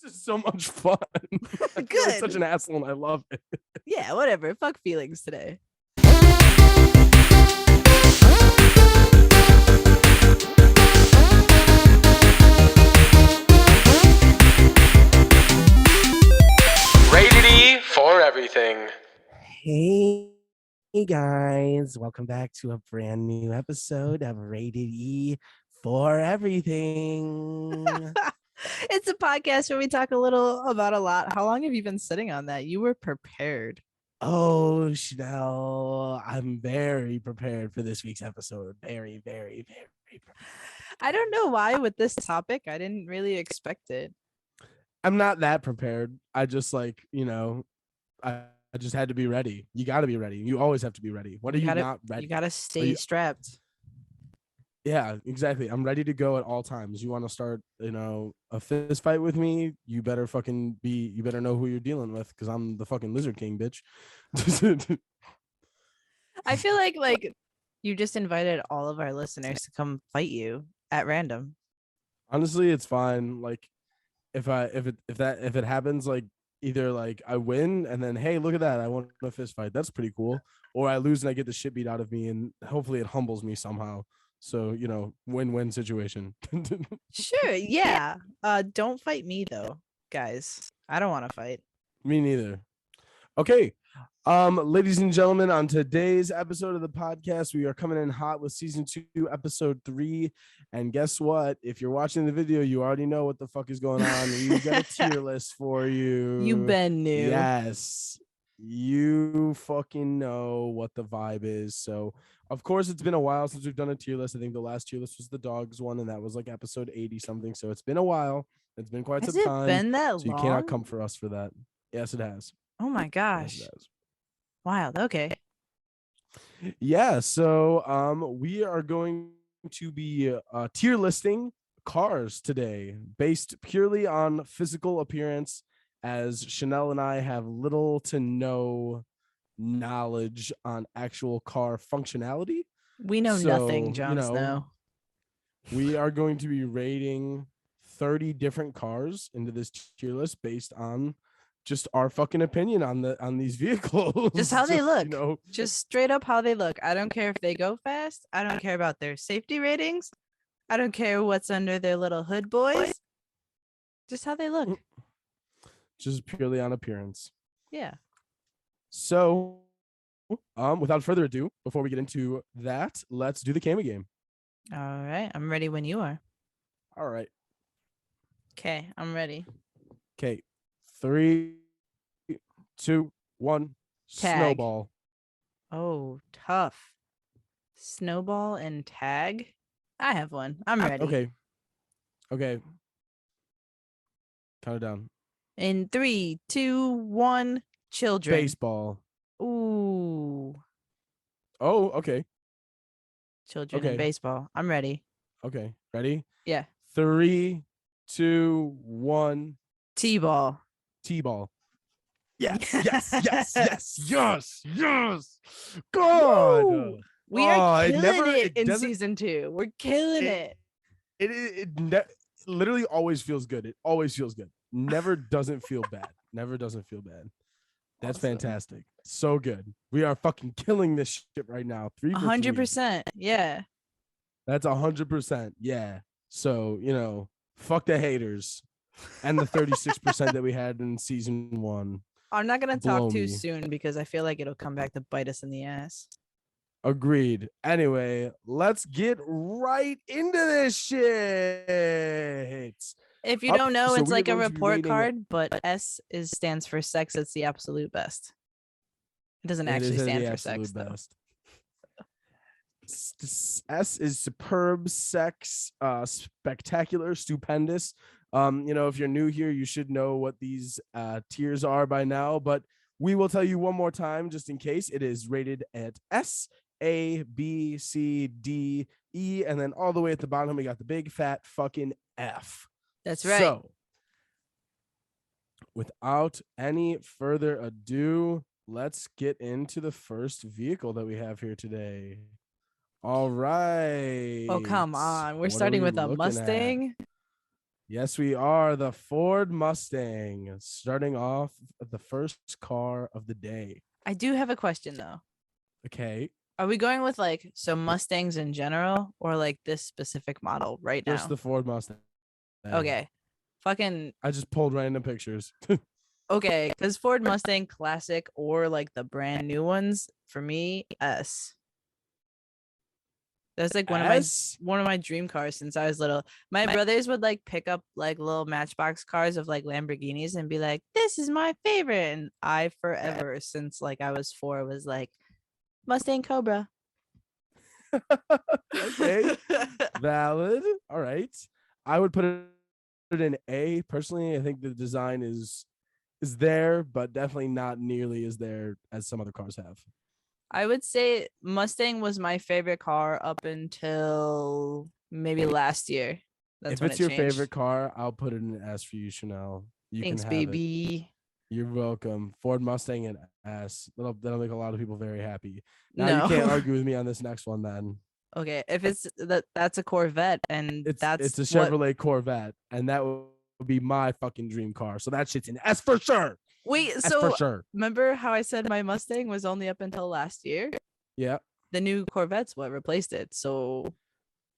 This is so much fun. I feel like such an asshole and I love it. Yeah, whatever. Fuck feelings today. Rated E for everything. Hey guys, welcome back to a brand new episode of Rated E for everything. It's a podcast where we talk a little about a lot. How long have you been sitting on that? You were prepared. Oh, Chanel, I'm very prepared for this week's episode. Very prepared. I don't know why with this topic. I didn't really expect it. I'm not that prepared. I just I just had to be ready. You got to be ready. You always have to be ready. What are you not ready? You got to stay strapped. Yeah, exactly. I'm ready to go at all times. You want to start, a fist fight with me? You better you better know who you're dealing with because I'm the fucking Lizard King, bitch. I feel like you just invited all of our listeners to come fight you at random. Honestly, it's fine. Like if it happens, like either like I win and then, hey, look at that, I won a fist fight. That's pretty cool. Or I lose and I get the shit beat out of me and hopefully it humbles me somehow. So, win-win situation. Sure, yeah. Don't fight me though, guys. I don't want to fight. Me neither. Okay. Ladies and gentlemen, on today's episode of the podcast, we are coming in hot with season 2, episode 3. And guess what? If you're watching the video, you already know what the fuck is going on. We got a tier list for you. You been new. Yes. You fucking know what the vibe is. So of course it's been a while since we've done a tier list. I think the last tier list was the dogs one, and that was like episode 80 something. So it's been a while. It's been quite some time. Has it been that long? So you cannot come for us for that. Yes, it has. Oh my gosh. Yes, it has. Wild. Okay. Yeah. So we are going to be tier listing cars today based purely on physical appearance, as Chanel and I have little to no knowledge on actual car functionality. We know nothing, Jon Snow. We are going to be rating 30 different cars into this tier list based on just our fucking opinion on these vehicles. Just how they look. Just straight up how they look. I don't care if they go fast. I don't care about their safety ratings. I don't care what's under their little hood boys. Just how they look. Just purely on appearance. Yeah. So, without further ado, before we get into that, let's do the Kama game. All right. I'm ready when you are. All right. Okay. I'm ready. Okay. 3, 2, 1. Tag. Snowball. Oh, tough. Snowball and tag. I have one. I'm ready. Okay. Count it down. In 3, 2, 1. Children. Baseball. Ooh. Oh, okay. Children and baseball. I'm ready. Okay. Ready? Yeah. 3, 2, 1. T-ball. T-ball. Yes. God. Woo! We are killing it in season 2. We're killing it. It literally always feels good. It always feels good. Never doesn't feel bad. Never doesn't feel bad. That's awesome. Fantastic. So good. We are fucking killing this shit right now. 100%. Yeah. That's 100%. Yeah. So, fuck the haters and the 36% that we had in season 1. I'm not going to talk too soon because I feel like it'll come back to bite us in the ass. Agreed. Anyway, let's get right into this shit. If you don't know, it's like a report card, but S stands for sex. It's the absolute best. It doesn't actually stand for sex, though. S is superb, sex, spectacular, stupendous. If you're new here, you should know what these tiers are by now, but we will tell you one more time just in case. It is rated at S, A, B, C, D, E, and then all the way at the bottom, we got the big fat fucking F. That's right. So, without any further ado, let's get into the first vehicle that we have here today. All right. Oh, come on. We're starting with a Mustang. Yes, we are the Ford Mustang, starting off the first car of the day. I do have a question though. Okay, Are we going with like Mustangs in general or like this specific model right just now? the Ford Mustang. Okay. Fucking I just pulled random pictures. okay, because Ford Mustang Classic or like the brand new ones for me, S. That's like S? one of my dream cars since I was little. My brothers would like pick up like little matchbox cars of like Lamborghinis and be like, "This is my favorite." And I forever since like I was 4 was like Mustang Cobra. Okay, valid. All right, I would put it in A. Personally, I think the design is there, but definitely not nearly as there as some other cars have. I would say Mustang was my favorite car up until maybe last year. That's If when it's it your changed. favorite car, I'll put it in S for you, Chanel. You can Thanks, have it. baby. You're welcome. Ford Mustang and S. That'll make a lot of people very happy. Now you can't No. argue with me on this next one. Then Okay, if it's that's a Corvette and it's that's a what. Chevrolet Corvette, and that would be my fucking dream car. So that shit's in S for sure. Wait, S for so sure. remember how I said my Mustang was only up until last year? Yeah. The new Corvette's what replaced it. So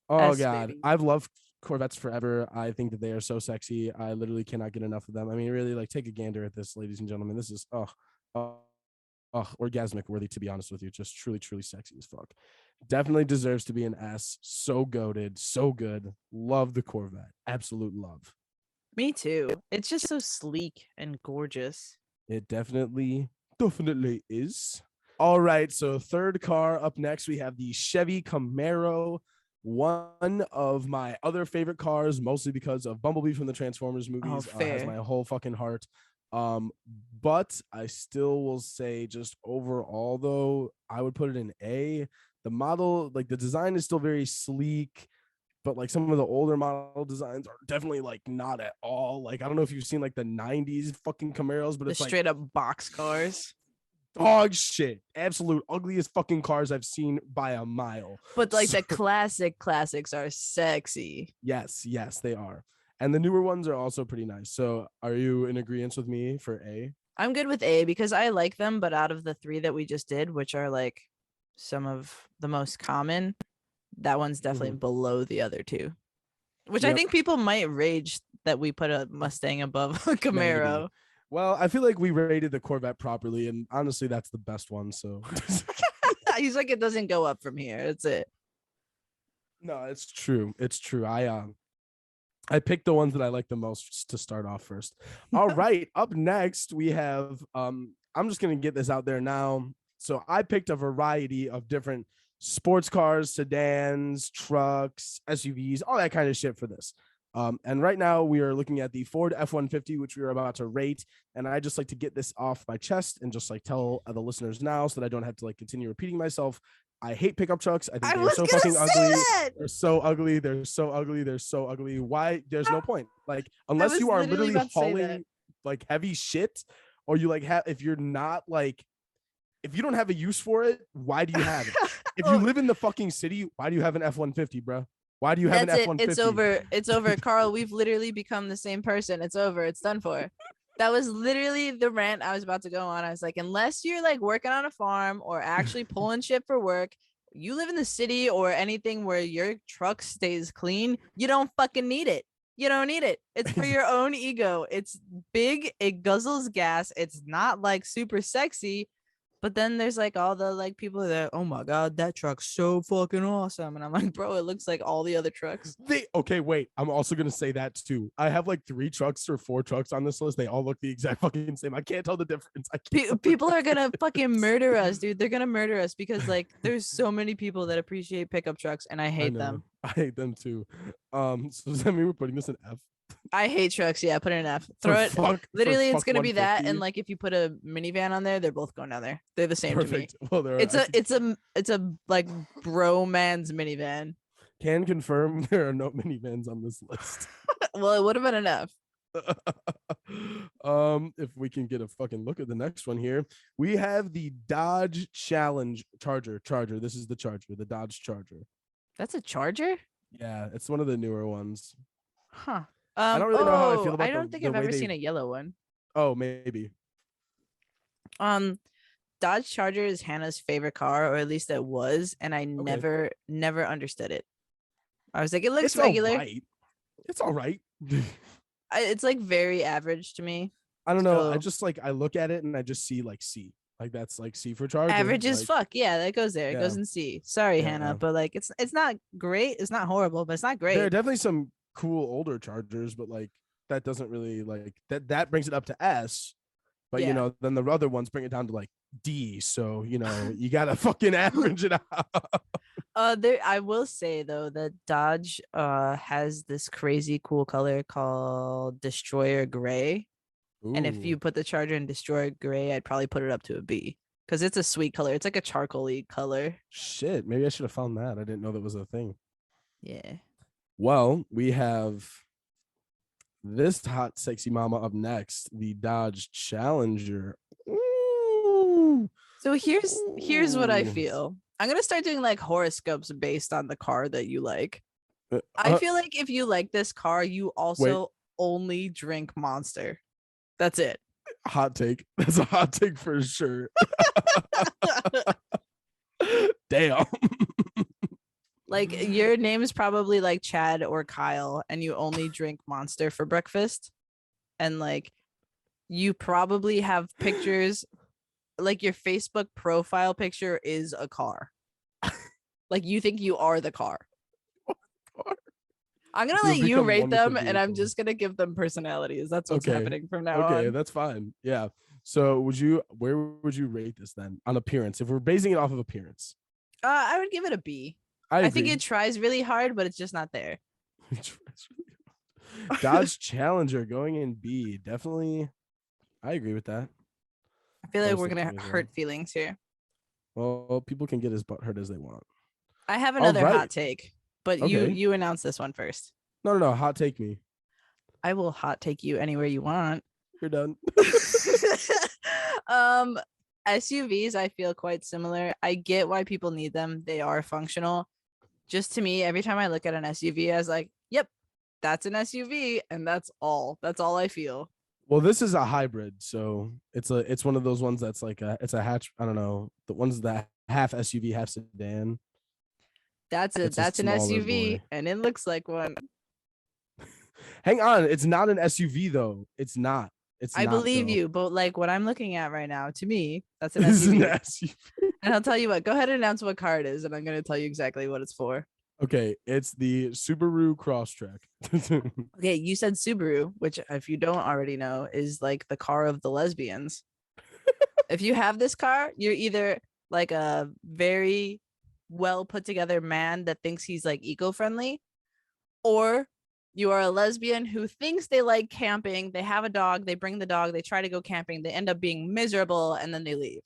Oh S God, baby. I've loved Corvettes forever. I think that they are so sexy. I literally cannot get enough of them. I mean, really, like take a gander at this, ladies and gentlemen. This is oh, orgasmic worthy, to be honest with you. Just truly, truly sexy as fuck. Definitely deserves to be an S. So goated, so good. Love the Corvette. Absolute love. Me too. It's just so sleek and gorgeous. It definitely is. All right. So, third car up next, we have the Chevy Camaro. One of my other favorite cars, mostly because of Bumblebee from the Transformers Oh, movies, has fair. my whole fucking heart. But I still will say, just overall, though, I would put it in A. The model, like the design is still very sleek, but like some of the older model designs are definitely like not at all. Like, I don't know if you've seen like the 90s fucking Camaros, but The it's like straight up box cars. dog shit. Absolute ugliest fucking cars I've seen by a mile. But like So, the classics are sexy. yes, they are. And the newer ones are also pretty nice. So, are you in agreement with me for A? I'm good with A because I like them, but out of the 3 that we just did, which are like some of the most common, that one's definitely Mhm. below the other 2. Which I Yep. think people might rage that we put a Mustang above a Maybe. Camaro. Well, I feel like we rated the Corvette properly, and honestly, that's the best one. So, He's like, it doesn't go up from here. That's it. no, it's true. It's true. I picked the ones that I like the most to start off first. All right, up next we have I'm just going to get this out there now. So I picked a variety of different sports cars, sedans, trucks, SUVs, all that kind of shit for this. And right now we are looking at the Ford F-150, which we are about to rate. And I just like to get this off my chest and just like tell the listeners now so that I don't have to like continue repeating myself. I hate pickup trucks. I think I they're was so gonna fucking say ugly. that. They're so ugly. They're so ugly. They're so ugly. Why? There's no point. Like, unless was you are literally literally about to say that. hauling like heavy shit, or you like have, if you're not like, if you don't have a use for it, why do you have it? If you Oh, live in the fucking city, why do you have an F-150, bro? Why do you have an that's it. F-150? It's over. It's over. Carl, we've literally become the same person. It's over. It's done for. That was literally the rant I was about to go on. I was like, unless you're like working on a farm or actually pulling shit for work, you live in the city or anything where your truck stays clean, you don't fucking need it. You don't need it. It's for your own ego. It's big. It guzzles gas. It's not like super sexy. But then there's like all the like people that, oh my God, that truck's so fucking awesome. And I'm like, bro, it looks like all the other trucks. Okay, wait. I'm also gonna say that too. I have like 3 trucks or 4 trucks on this list. They all look the exact fucking same. I can't tell the difference. I can't. People are gonna fucking murder us, dude. They're gonna murder us because like there's so many people that appreciate pickup trucks and I I hate know. them. I hate them too. So does that mean we're putting this in F? I hate trucks. Yeah, put it in F. For Throw it. fuck, Literally, for it's fuck gonna be that, 150? and like if you put a minivan on there, they're both going down there. They're the same Perfect. to me. Well, there are, It's a like bro man's minivan. can confirm there are no minivans on this list. Well, it would have been enough. If we can get a fucking look at the next one here, we have the Dodge Challenge Charger. This is the Charger, the Dodge Charger. That's a Charger, Yeah, it's one of the newer ones. huh? I don't really know how I feel I about don't think the I've way ever they. seen a yellow one. Oh, maybe. Um, Dodge Charger is Hannah's favorite car, or at least it was, and I Okay. never understood it. I was like, it looks It's all regular. right. It's all right. It's like very average to me. I don't know. I So just like I look at it and I just see like C. Like that's like C for Charger. average as Like fuck. Yeah, that goes there. It yeah, goes in C. Sorry, Hannah, yeah. but like it's not great. It's not horrible, but it's not There are great. definitely some cool older Chargers, but like that doesn't really like that brings it up to S. But you Yeah. know, then the other ones bring it down to like D. So you know, you gotta fucking average it out. There I will say though that Dodge has this crazy cool color called Destroyer Gray. And if you Ooh, put the Charger in Destroyer Gray, I'd probably put it up to a B because it's a sweet color. It's like a charcoaly color. shit. Maybe I should have found that. I didn't know that was a thing. Yeah. Well, we have this hot, sexy mama up next, the Dodge Challenger. Ooh, So here's what I ooh. feel. I'm gonna start doing like horoscopes based on the car that you like. Uh, I feel like if you like this car, you wait, also only drink Monster. That's it. hot take. That's a hot take for sure. Damn. Like your name is probably like Chad or Kyle, and you only drink Monster for breakfast. And like you probably have pictures, like your Facebook profile picture is a car. Like you think you are the car. I'm gonna You'll let you become rate one with the them, and I'm vehicle. just gonna give them personalities. That's what's Okay. happening from now Okay, on. that's fine. Yeah. So where would you rate this then on appearance? If we're basing it off of appearance. I would give it a B. I I agree. think it tries really hard, but it's just not there. Dodge Challenger going in B. Definitely. I agree with that. I feel I like was we're gonna thinking as well. hurt feelings here. Well, people can get as butt hurt as they want. I have All another right. hot take, but Okay. you announce this one first. No. Hot take me. I will hot take you anywhere you want. You're done. um SUVs I feel quite similar. I get why people need them. They are functional. Just to me, every time I look at an SUV, I was like, yep, that's an SUV, and that's all. That's all I feel. Well, this is a hybrid, so it's one of those ones that's like it's a hatch. I don't know, the ones that half SUV, half sedan. That's It's a an smaller SUV, boy. and it looks like one. Hang on, it's not an SUV though. It's not. It's I not. believe though. you, but like what I'm looking at right now, to me, that's an This is an SUV. SUV. And I'll tell you what, go ahead and announce what car it is, and I'm going to tell you exactly what it's for. Okay, it's the Subaru Crosstrek. Okay, you said Subaru, which, if you don't already know, is like the car of the lesbians. If you have this car, you're either like a very well put together man that thinks he's like eco-friendly, or you are a lesbian who thinks they like camping. They have a dog, they bring the dog, they try to go camping, they end up being miserable, and then they leave.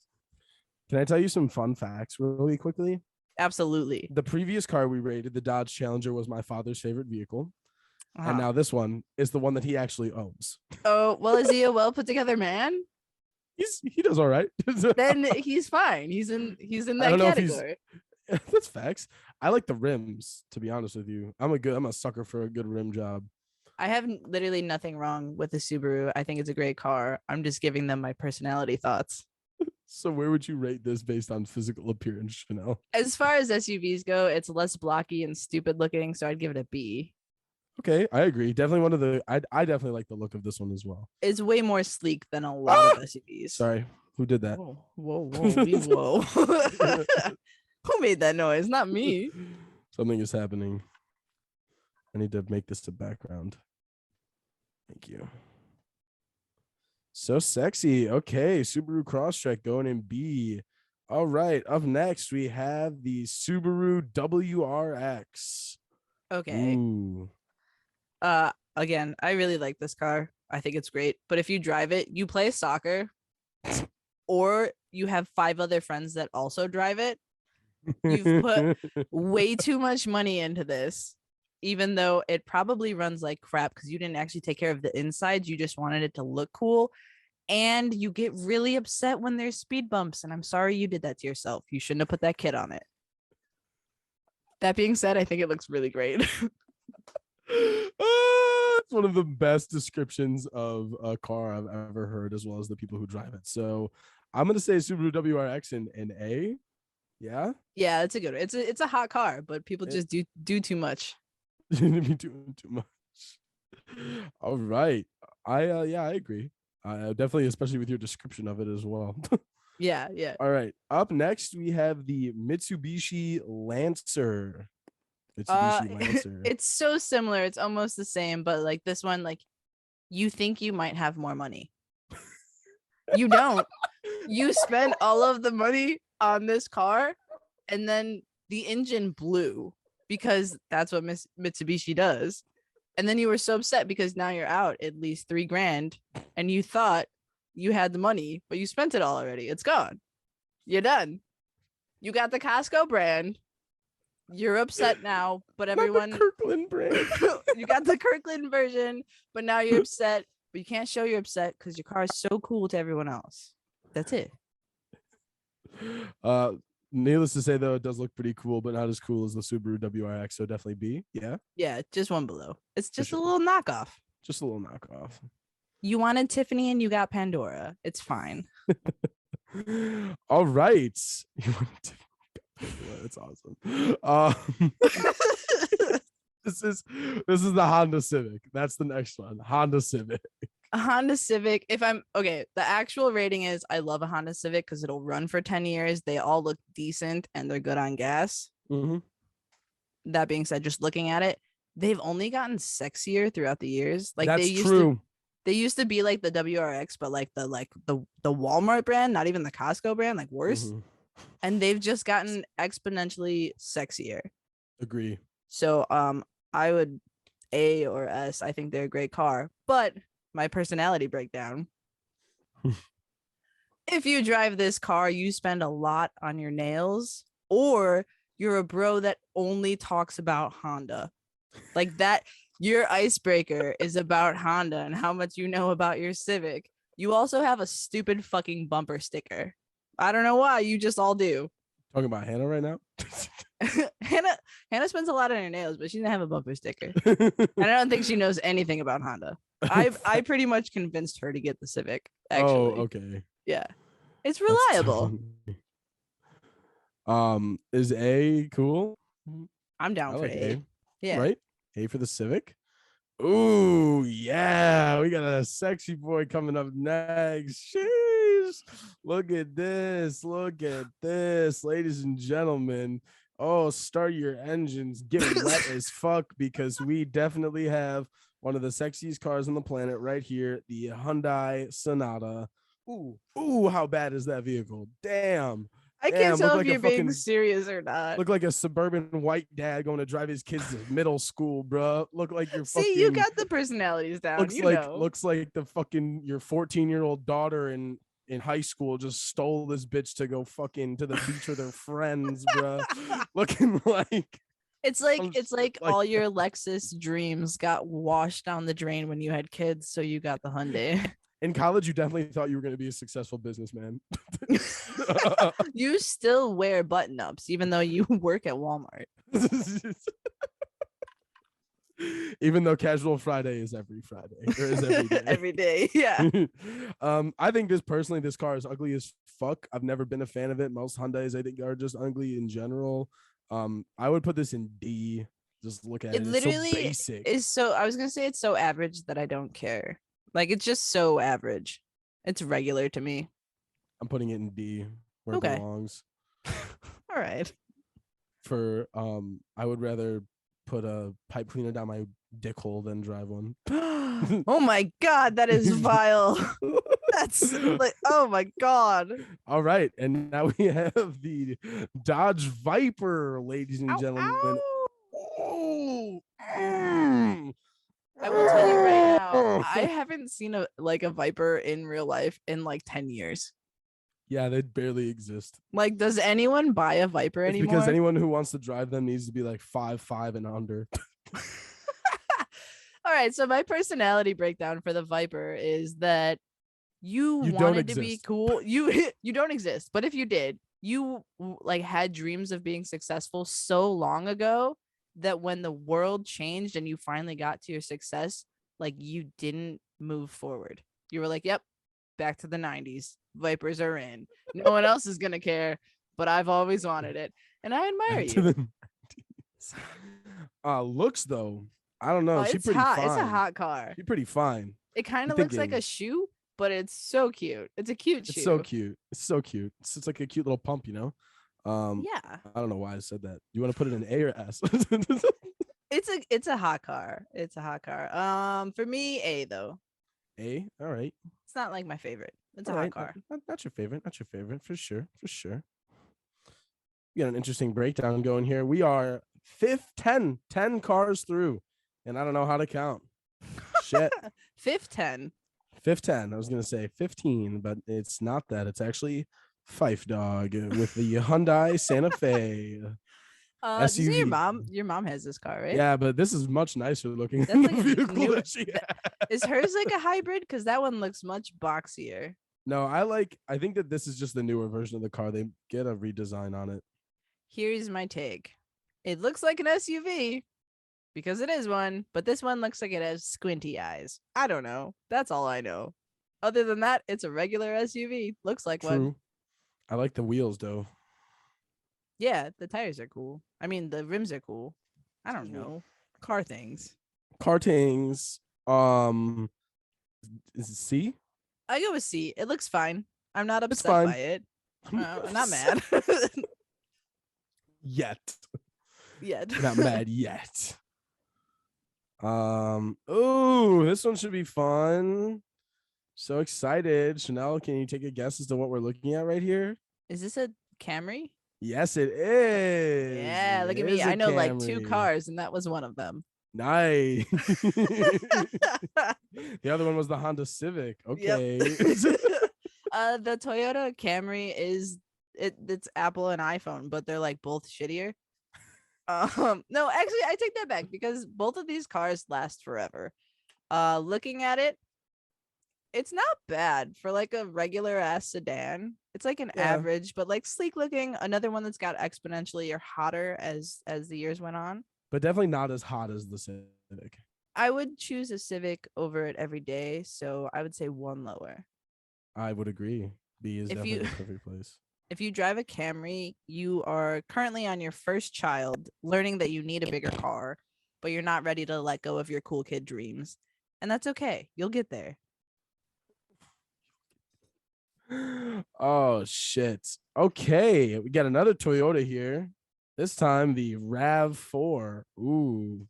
Can I tell you some fun facts really quickly? Absolutely. The previous car we rated, the Dodge Challenger, was my father's favorite vehicle. Uh-huh. And now this one is the one that he actually owns. Oh, well, is he a well put together man? He does all right. Then he's fine. He's in I that don't know if he's- category. That's facts. I like the rims, to be honest with you. I'm a sucker for a good rim job. I have literally nothing wrong with the Subaru. I think it's a great car. I'm just giving them my personality thoughts. So where would you rate this based on physical appearance, Chanel? As far as SUVs go, it's less blocky and stupid looking, so I'd give it a B. Okay, I agree. Definitely one of the I definitely like the look of this one as well. It's way more sleek than a lot of SUVs. Sorry, who did that? Whoa. Who made that noise? Not me. Something is happening. I need to make this to background. Thank you. So sexy. Okay, Subaru Crosstrek going in B. All right, up next we have the Subaru WRX. Okay. Ooh. Again, I really like this car. I think it's great. But if you drive it, you play soccer, or you have 5 other friends that also drive it. You've put way too much money into this, even though it probably runs like crap because you didn't actually take care of the insides. You just wanted it to look cool. And you get really upset when there's speed bumps. And I'm sorry you did that to yourself. You shouldn't have put that kit on it. That being said, I think it looks really great. It's one of the best descriptions of a car I've ever heard, as well as the people who drive it. So I'm gonna say Subaru WRX in A. Yeah. Yeah, it's a good one. It's a hot car, but people It- just do too much. You're be doing too much. All right. I agree. Definitely, especially with your description of it as well. Yeah, yeah. All right. Up next, we have the Mitsubishi Lancer. Uh, Mitsubishi Lancer. it's so similar. It's almost the same, but like this one, like you think you might have more money. You don't. You spend all of the money on this car, and then the engine blew because that's what Mitsubishi does. And then you were so upset because now you're out at least $3,000, and you thought you had the money, but you spent it all already. It's gone. You're done. You got the Costco brand. You're upset now, but everyone Kirkland brand. you got the Kirkland version, but now you're upset. But you can't show you're upset because your car is so cool to everyone else. That's it. Needless to say, though, it does look pretty cool, but not as cool as the Subaru WRX. So definitely B. Yeah. Yeah, just one below. It's just sure. a little knockoff. Just a little knockoff. You wanted Tiffany and you got Pandora. It's fine. All right. That's awesome. This is the Honda Civic. That's the next one. Honda Civic. A Honda Civic. If I'm okay, the actual rating is I love a Honda Civic because it'll run for 10 years. They all look decent and they're good on gas. Mm-hmm. That being said, just looking at it, they've only gotten sexier throughout the years. Like That's they used true. they used to be like the WRX, but like the Walmart brand, not even the Costco brand, like worse. Mm-hmm. And they've just gotten exponentially sexier. Agree. So I would A or S. I think they're a great car. But my personality breakdown. If you drive this car, you spend a lot on your nails, or you're a bro that only talks about Honda. Like that, your icebreaker is about Honda and how much you know about your Civic. You also have a stupid fucking bumper sticker. I don't know why, you just all do. Talking about Hannah right now. Hannah spends a lot on her nails, but she doesn't have a bumper sticker. And I don't think she knows anything about Honda. I pretty much convinced her to get the Civic. Actually. Oh, okay. Yeah, it's That's reliable. Is A cool? I'm down I for like A. A. Yeah. Right? A for the Civic. Ooh, yeah. We got a sexy boy coming up next. Sheesh. Look at this. Look at this, ladies and gentlemen. Oh, start your engines. Get wet as fuck, because we definitely have one of the sexiest cars on the planet right here, the Hyundai Sonata. Ooh, how bad is that vehicle? Damn. I can't tell look if like a you're being fucking- serious or not. Look like a suburban white dad going to drive his kids to middle school, bro. Look like you're See, fucking. you got the personalities down. looks You like know. looks like the fucking your 14-year-old daughter in high school just stole this bitch to go fucking to the beach with her friends, bro. Looking like It's like I'm it's like like all your Lexus dreams got washed down the drain when you had kids, so you got the Hyundai. in college. You definitely thought you were going to be a successful businessman. You still wear button ups even though you work at Walmart. Even though Casual Friday is every Friday, or is every day. Every day. Yeah. I think this car is ugly as fuck. I've never been a fan of it. Most Hyundais I think are just ugly in general. I would put this in D. Just look at it. It literally it's so basic. is so I was gonna say it's so average that I don't care. Like it's just so average. It's regular to me. I'm putting it in D where Okay. it belongs. All right. For I would rather put a pipe cleaner down my dick hole than drive one. Oh my god, that is vile. That's like, oh my god. All right, and now we have the Dodge Viper, ladies and Ow, gentlemen. ow. Oh, I will tell you right now, I haven't seen a Viper in real life in like 10 years. Yeah, they barely exist. Like, does anyone buy a Viper It's anymore? because anyone who wants to drive them needs to be like 5'5" and under. All right, so my personality breakdown for the Viper is that you You don't wanted to be exist. cool. You don't exist, but if you did, you like had dreams of being successful so long ago that when the world changed and you finally got to your success, like you didn't move forward. You were like, yep, back to the 90s. Vipers are in. No one else is going to care, but I've always wanted it. And I admire To you. looks though, I don't know. Oh, She's it's pretty hot. fine. It's a hot car. She's pretty fine. It kind I'm of looks like thinking- a shoe, but it's so cute. It's a cute shoe. It's so cute. It's so cute. It's like a cute little pump, you know. Yeah. I don't know why I said that. You want to put it in A or S? It's a hot car. It's a hot car. For me, A though. A. All right. It's not like my favorite. It's a All hot right. car. Not your favorite. Not your favorite for sure. For sure. We got an interesting breakdown going here. We are 10 cars through, and I don't know how to count. Shit. Fifth 10. 10. I was gonna say 15, but it's not that. It's actually Fife Dog with the Hyundai Santa Fe. So your SUV. mom has this car, right? Yeah, but this is much nicer looking That's than like the a vehicle new- that she had. Is hers like a hybrid? Because that one looks much boxier. No, I think that this is just the newer version of the car. They get a redesign on it. Here's my take. It looks like an SUV because it is one, but this one looks like it has squinty eyes. I don't know. That's all I know. Other than that, it's a regular SUV. Looks like one. True. I like the wheels though. Yeah, the tires are cool. I mean, the rims are cool. I don't know. Car things. Kartings. Is it C? I go with C. It looks fine. I'm not It's upset fine. by it. I'm not mad. Yet. Yeah. You're not mad yet. Oh, this one should be fun. So excited. Chanel, can you take a guess as to what we're looking at right here? Is this a Camry? Yes, it is. Yeah, look It at me. is a I know like 2 Camry. cars, and that was one of them. Nice. The other one was the Honda Civic. Okay. The Toyota Camry it's Apple and iPhone, but they're like both shittier. No, actually I take that back because both of these cars last forever. Looking at it, it's not bad for like a regular ass sedan. It's like an Yeah. average, but like sleek looking. Another one that's got exponentially or hotter as the years went on. But definitely not as hot as the Civic. I would choose a Civic over it every day, so I would say one lower. I would agree. B is If definitely you- the perfect place. If you drive a Camry, you are currently on your first child, learning that you need a bigger car, but you're not ready to let go of your cool kid dreams. And that's okay. You'll get there. Oh shit. Okay, we got another Toyota here. This time the RAV4. Ooh.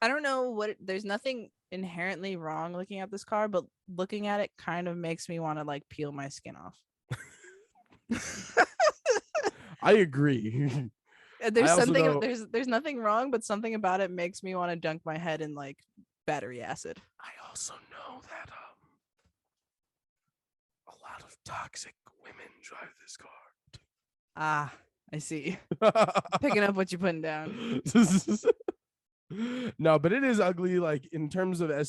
I don't know there's nothing inherently wrong looking at this car, but looking at it kind of makes me want to like peel my skin off. I agree. There's I also something know- there's nothing wrong, but something about it makes me want to dunk my head in like battery acid. I also know that a lot of toxic women drive this car. Ah, I see. Picking up what you're putting down. No, but it is ugly. Like in terms of like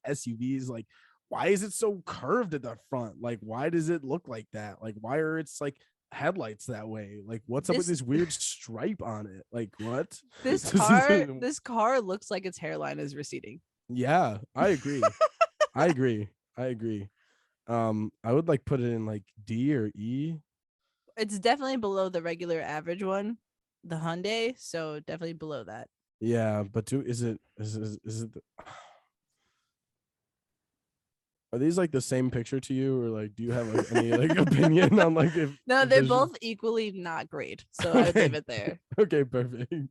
SUVs, like why is it so curved at the front? Like why does it look like that? Like why are its like headlights that way? Like what's up with This- this weird stripe on it? Like what? This car looks like its hairline is receding. Yeah, I agree. I agree. I would like put it in like D or E. It's definitely below the regular average one, the Hyundai, so definitely below that. Yeah, but is it are these like the same picture to you, or like do you have like any like opinion on like if No, if they're there's- both equally not great, so I would leave it there. Okay, perfect.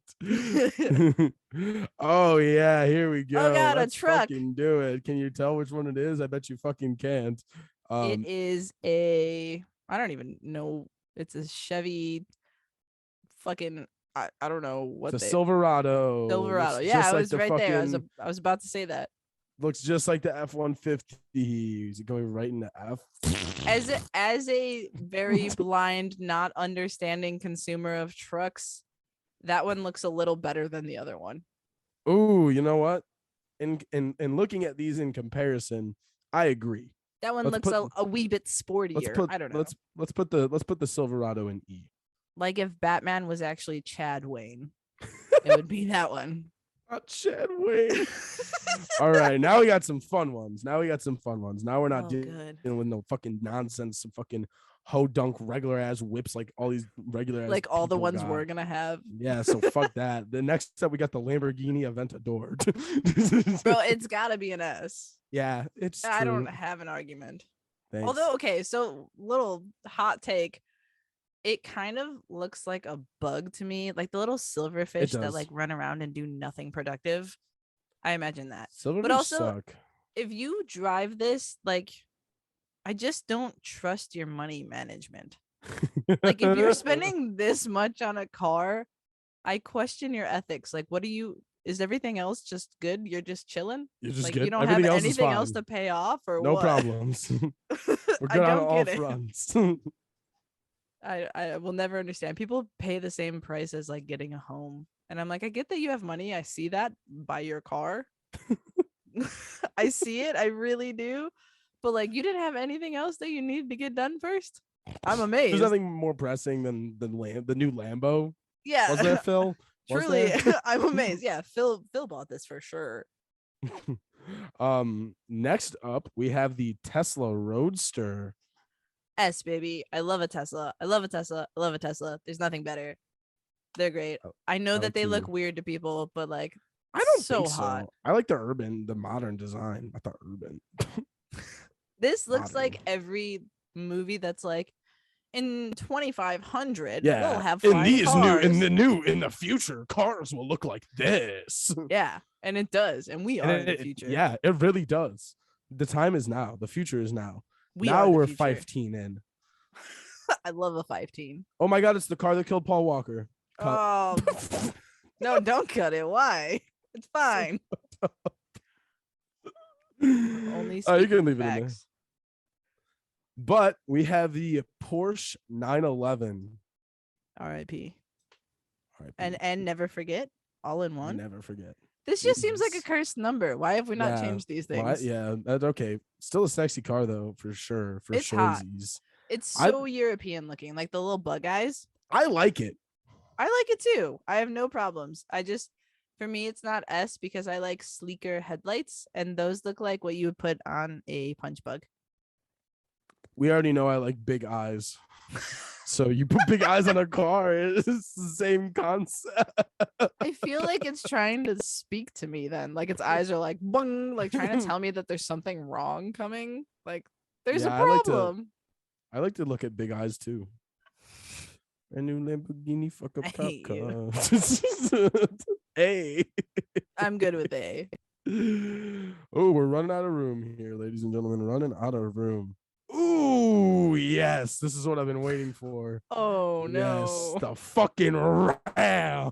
Oh yeah, here we go. God, a Let's truck. fucking do it. Can you tell which one it is? I bet you fucking can't. It is I don't even know. It's a Chevy fucking I don't know what It's a they Silverado. Silverado. Looks Yeah, just I like was the right there. fucking- I was about to say that. Looks just like the F-150. Is it going right into F? As a very blind, not understanding consumer of trucks, that one looks a little better than the other one. Ooh, you know what? In looking at these in comparison, I agree. That one Let's looks put- a wee bit sportier. I don't know. Let's put the Silverado in E. Like if Batman was actually Chad Wayne, it would be that one. Not Chadwick. All right, now we got some fun ones. Now we're not Oh, dealing good. with no fucking nonsense, some fucking ho dunk regular ass whips like all these regular ass Like all the people ones got. we're gonna have. Yeah, so fuck that. The next up, we got the Lamborghini Aventador. Bro, it's gotta be an S. Yeah, it's I don't true. have an argument. Thanks. Although, okay, so little hot take. It kind of looks like a bug to me, like the little silverfish that does. like run around and do nothing productive. I imagine that. Silverfish But also, suck. if you drive this, like, I just don't trust your money management. Like, if you're spending this much on a car, I question your ethics. Like, what do you? Is everything else just good? You're just chilling. You're just Like, good. you don't Everything have else is anything else fine. to pay off, or No what? problems. We're I good on don't all get it. fronts. I will never understand. People pay the same price as like getting a home. And I'm like, I get that you have money. I see that by your car. I see it. I really do. But like, you didn't have anything else that you needed to get done first. I'm amazed. There's nothing more pressing than the new Lambo. Yeah. Was there, Phil? Truly, I'm amazed. Yeah, Phil bought this for sure. Next up, we have the Tesla Roadster. S, baby. I love a Tesla. I love a Tesla. I love a Tesla. There's nothing better. They're great. I know that they look weird to people, but like, I don't so think so. hot. I like the modern design. I thought urban. This looks Modern. like every movie that's like in 2500. Yeah, we'll have in flying these cars. in the future, cars will look like this. Yeah, and it does, and we are in the future. Yeah, it really does. The time is now. The future is now. We now are the we're future. 15 in. I love a 5-teen. Oh my god, it's the car that killed Paul Walker. Cut. Oh no, don't cut it. Why? It's fine. Only You speaking can leave it in there. facts. But we have the Porsche 911. R.I.P. All right, And never forget, all in one. never forget. This just seems like a Yes. cursed number. Why have we not Yeah. changed these Why- things? yeah, that's okay. Still a sexy car though, for sure. For It's hot. showsies. It's so European looking, like the little bug eyes. I like it. I like it too. I have no problems. For me, it's not S because I like sleeker headlights, and those look like what you would put on a punch bug. We already know I like big eyes. So you put big eyes on a car, it's the same concept. I feel like it's trying to speak to me then. Like its eyes are like bung, like trying to tell me that there's something wrong coming. Like there's Yeah, a problem. I like to look at big eyes too. A new Lamborghini fuck up I cop hate you. car. Hey. I'm good with A. Oh, we're running out of room here, ladies and gentlemen. Running out of room. Ooh, yes. This is what I've been waiting for. Oh no. Yes, the fucking Ram.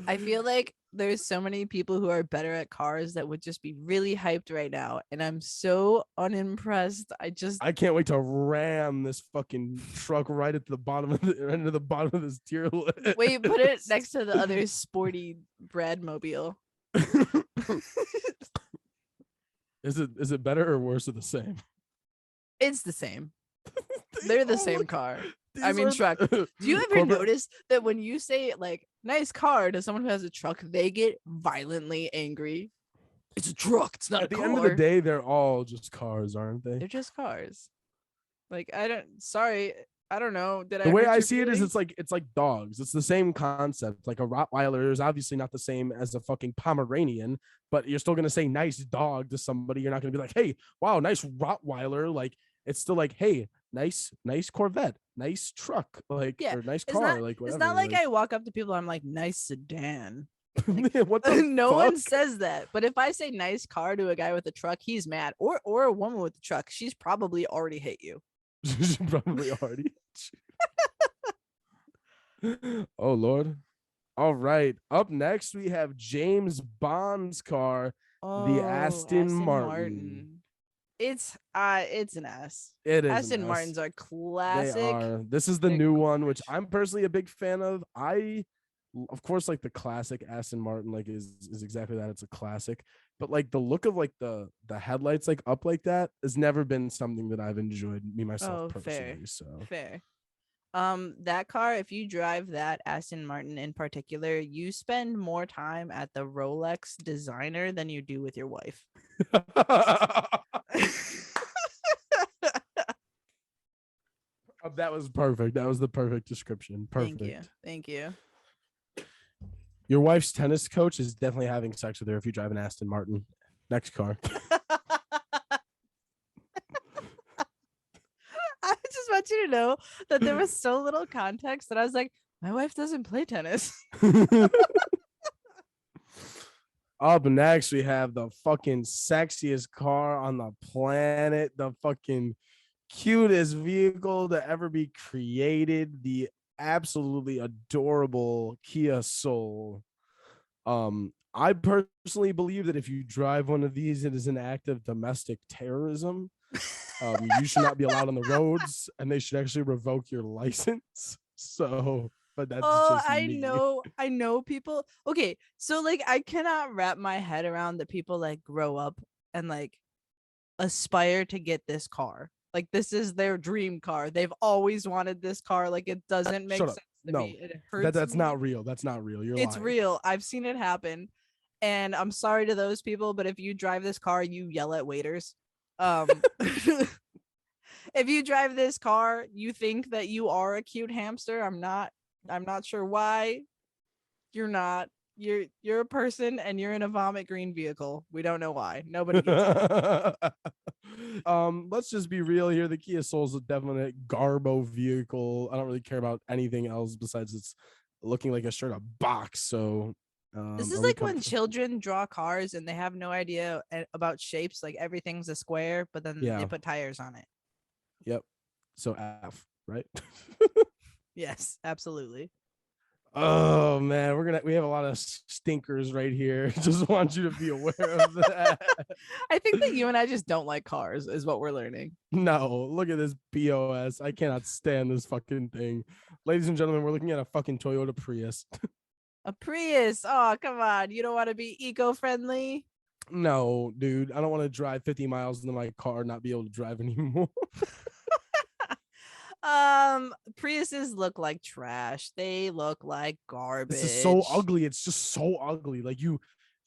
I feel like there's so many people who are better at cars that would just be really hyped right now, and I'm so unimpressed. I can't wait to ram this fucking truck right at the bottom of the bottom of this tier list. Wait, put it next to the other sporty Bradmobile. Is it better or worse or the same? It's the same. They're the Oh, same look, car. these I mean, are- truck. Do you ever Corporate- notice that when you say like nice car to someone who has a truck, they get violently angry? It's a truck. It's not At a the car. end of the day, they're all just cars, aren't they? They're just cars. Like I don't know. Did The I way hurt I your see it is feelings? it's like dogs. It's the same concept. Like a Rottweiler is obviously not the same as a fucking Pomeranian, but you're still gonna say nice dog to somebody. You're not gonna be like, hey, wow, nice Rottweiler. Like it's still like, hey, nice Corvette, nice truck, like Yeah, or nice It's car, not, like whatever. it's not like I walk up to people. I'm like nice sedan. what the No fuck? one says that. But if I say nice car to a guy with a truck, he's mad. Or a woman with a truck, she's probably already hate you. She probably already. Oh Lord. All right. Up next, we have James Bond's car, the Aston Martin. It's an S. It is Aston an S. Martins are They classic. are. This is the They're new one, which gorgeous. I'm personally a big fan of. Of course, like the classic Aston Martin, like is exactly that. It's a classic, but like the look of like the headlights like up like that has never been something that I've enjoyed me myself Oh, fair. personally. So Fair. That car, if you drive that Aston Martin in particular, you spend more time at the Rolex designer than you do with your wife. That was perfect. That was the perfect description. Perfect. Thank you. Thank you. Your wife's tennis coach is definitely having sex with her if you drive an Aston Martin. Next car. I just want you to know that there was so little context that I was like, my wife doesn't play tennis. Up next, we have the fucking sexiest car on the planet, the fucking cutest vehicle to ever be created, the absolutely adorable Kia Soul. I personally believe that if you drive one of these, it is an act of domestic terrorism. You should not be allowed on the roads, and they should actually revoke your license. So, but that's just me. I know people. Okay, so like I cannot wrap my head around that people like grow up and like aspire to get this car. Like this is their dream car. They've always wanted this car. Like it doesn't make Shut sense up. to No, me. It hurts. that's me. not real. That's not real. You're It's lying. real. I've seen it happen. And I'm sorry to those people, but if you drive this car, you yell at waiters. If you drive this car, you think that you are a cute hamster. I'm not sure why. You're not. You're a person and you're in a vomit green vehicle. We don't know why. Nobody gets it. Let's just be real here. The Kia Soul is a definite garbo vehicle. I don't really care about anything else besides it's looking like a straight up box. So This is like when children draw cars and they have no idea about shapes. Like everything's a square, but then they put tires on it. Yep. So F, right? Yes, absolutely. Oh man, we have a lot of stinkers right here. Just want you to be aware of that. I think that you and I just don't like cars, is what we're learning. No, look at this BOS. I cannot stand this fucking thing. Ladies and gentlemen, we're looking at a fucking Toyota Prius. A Prius. Oh, come on. You don't want to be eco-friendly? No, dude. I don't want to drive 50 miles into my car and not be able to drive anymore. Priuses look like trash. They look like garbage. This is so ugly. It's just so ugly. Like you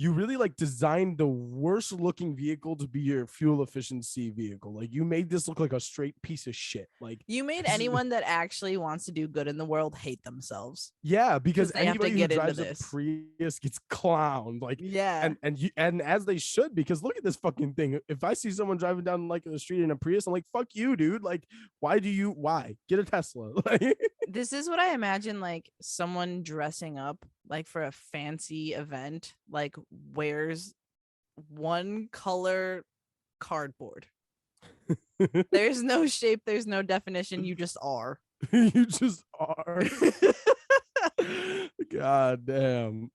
really like designed the worst looking vehicle to be your fuel efficiency vehicle. Like you made this look like a straight piece of shit. Like you made anyone that actually wants to do good in the world hate themselves. Yeah, because they have to anybody get who drives into a this. Prius gets clowned. Like yeah, and as they should, because look at this fucking thing. If I see someone driving down like the street in a Prius, I'm like, fuck you, dude. Like, why get a Tesla? Like this is what I imagine like someone dressing up like for a fancy event, like wears one color cardboard. There's no shape, there's no definition, you just are. You just are. God damn.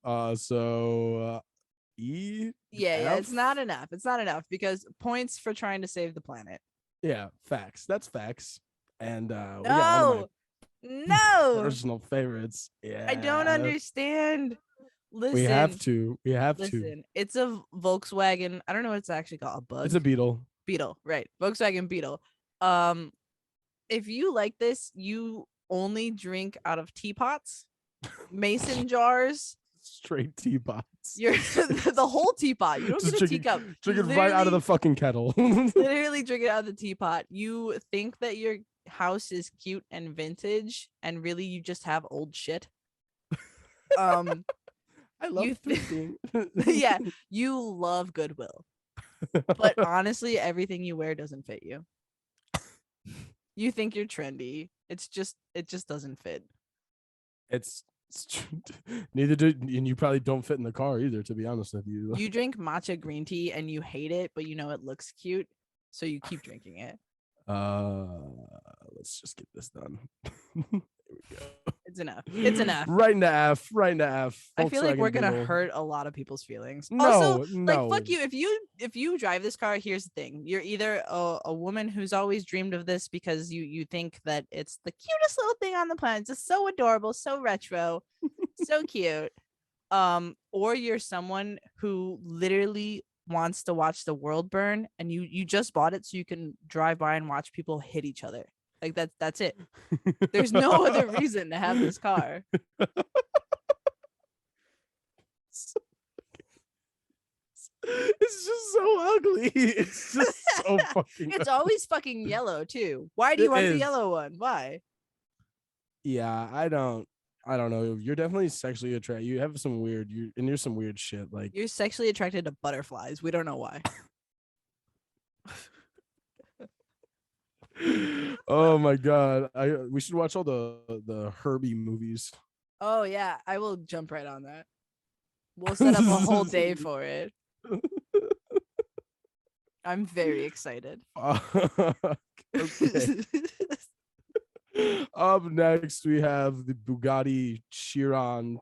E? Yeah, it's not enough. It's not enough because points for trying to save the planet. Yeah, facts. That's facts. And no, we got one of no personal favorites. Yeah. I don't understand. Listen. We have to. It's a Volkswagen. I don't know what it's actually called. A Bug. It's a Beetle. Beetle, right. Volkswagen Beetle. If you like this, you only drink out of teapots, mason jars, straight teapots. You're the whole teapot. You don't just get a teacup. Drink it right out of the fucking kettle. Literally drink it out of the teapot. You think that your house is cute and vintage, and really you just have old shit. I love thrifting. Yeah, you love Goodwill. But honestly, everything you wear doesn't fit you. You think you're trendy. It just doesn't fit. It's neither do, and you probably don't fit in the car either, to be honest with you. You drink matcha green tea and you hate it, but you know it looks cute, so you keep drinking it. Let's just get this done. There we go. It's enough. It's enough. Right into F. I feel like we're gonna hurt a lot of people's feelings. No, also, no. Like fuck you. If you drive this car, here's the thing: you're either a woman who's always dreamed of this because you think that it's the cutest little thing on the planet, it's just so adorable, so retro, so cute. Or you're someone who literally wants to watch the world burn, and you just bought it so you can drive by and watch people hit each other. Like that's it. There's no other reason to have this car. It's just so ugly. It's just so fucking. It's always fucking yellow too. Why do you It want the is. yellow one? Why? Yeah, I don't know. You're definitely sexually attracted. You have some weird. You're some weird shit. Like You're sexually attracted to butterflies. We don't know why. oh my god, we should watch all the Herbie movies. Oh yeah, I will jump right on that. We'll set up a whole day for it. I'm very excited. Okay. Up next, we have the Bugatti Chiron,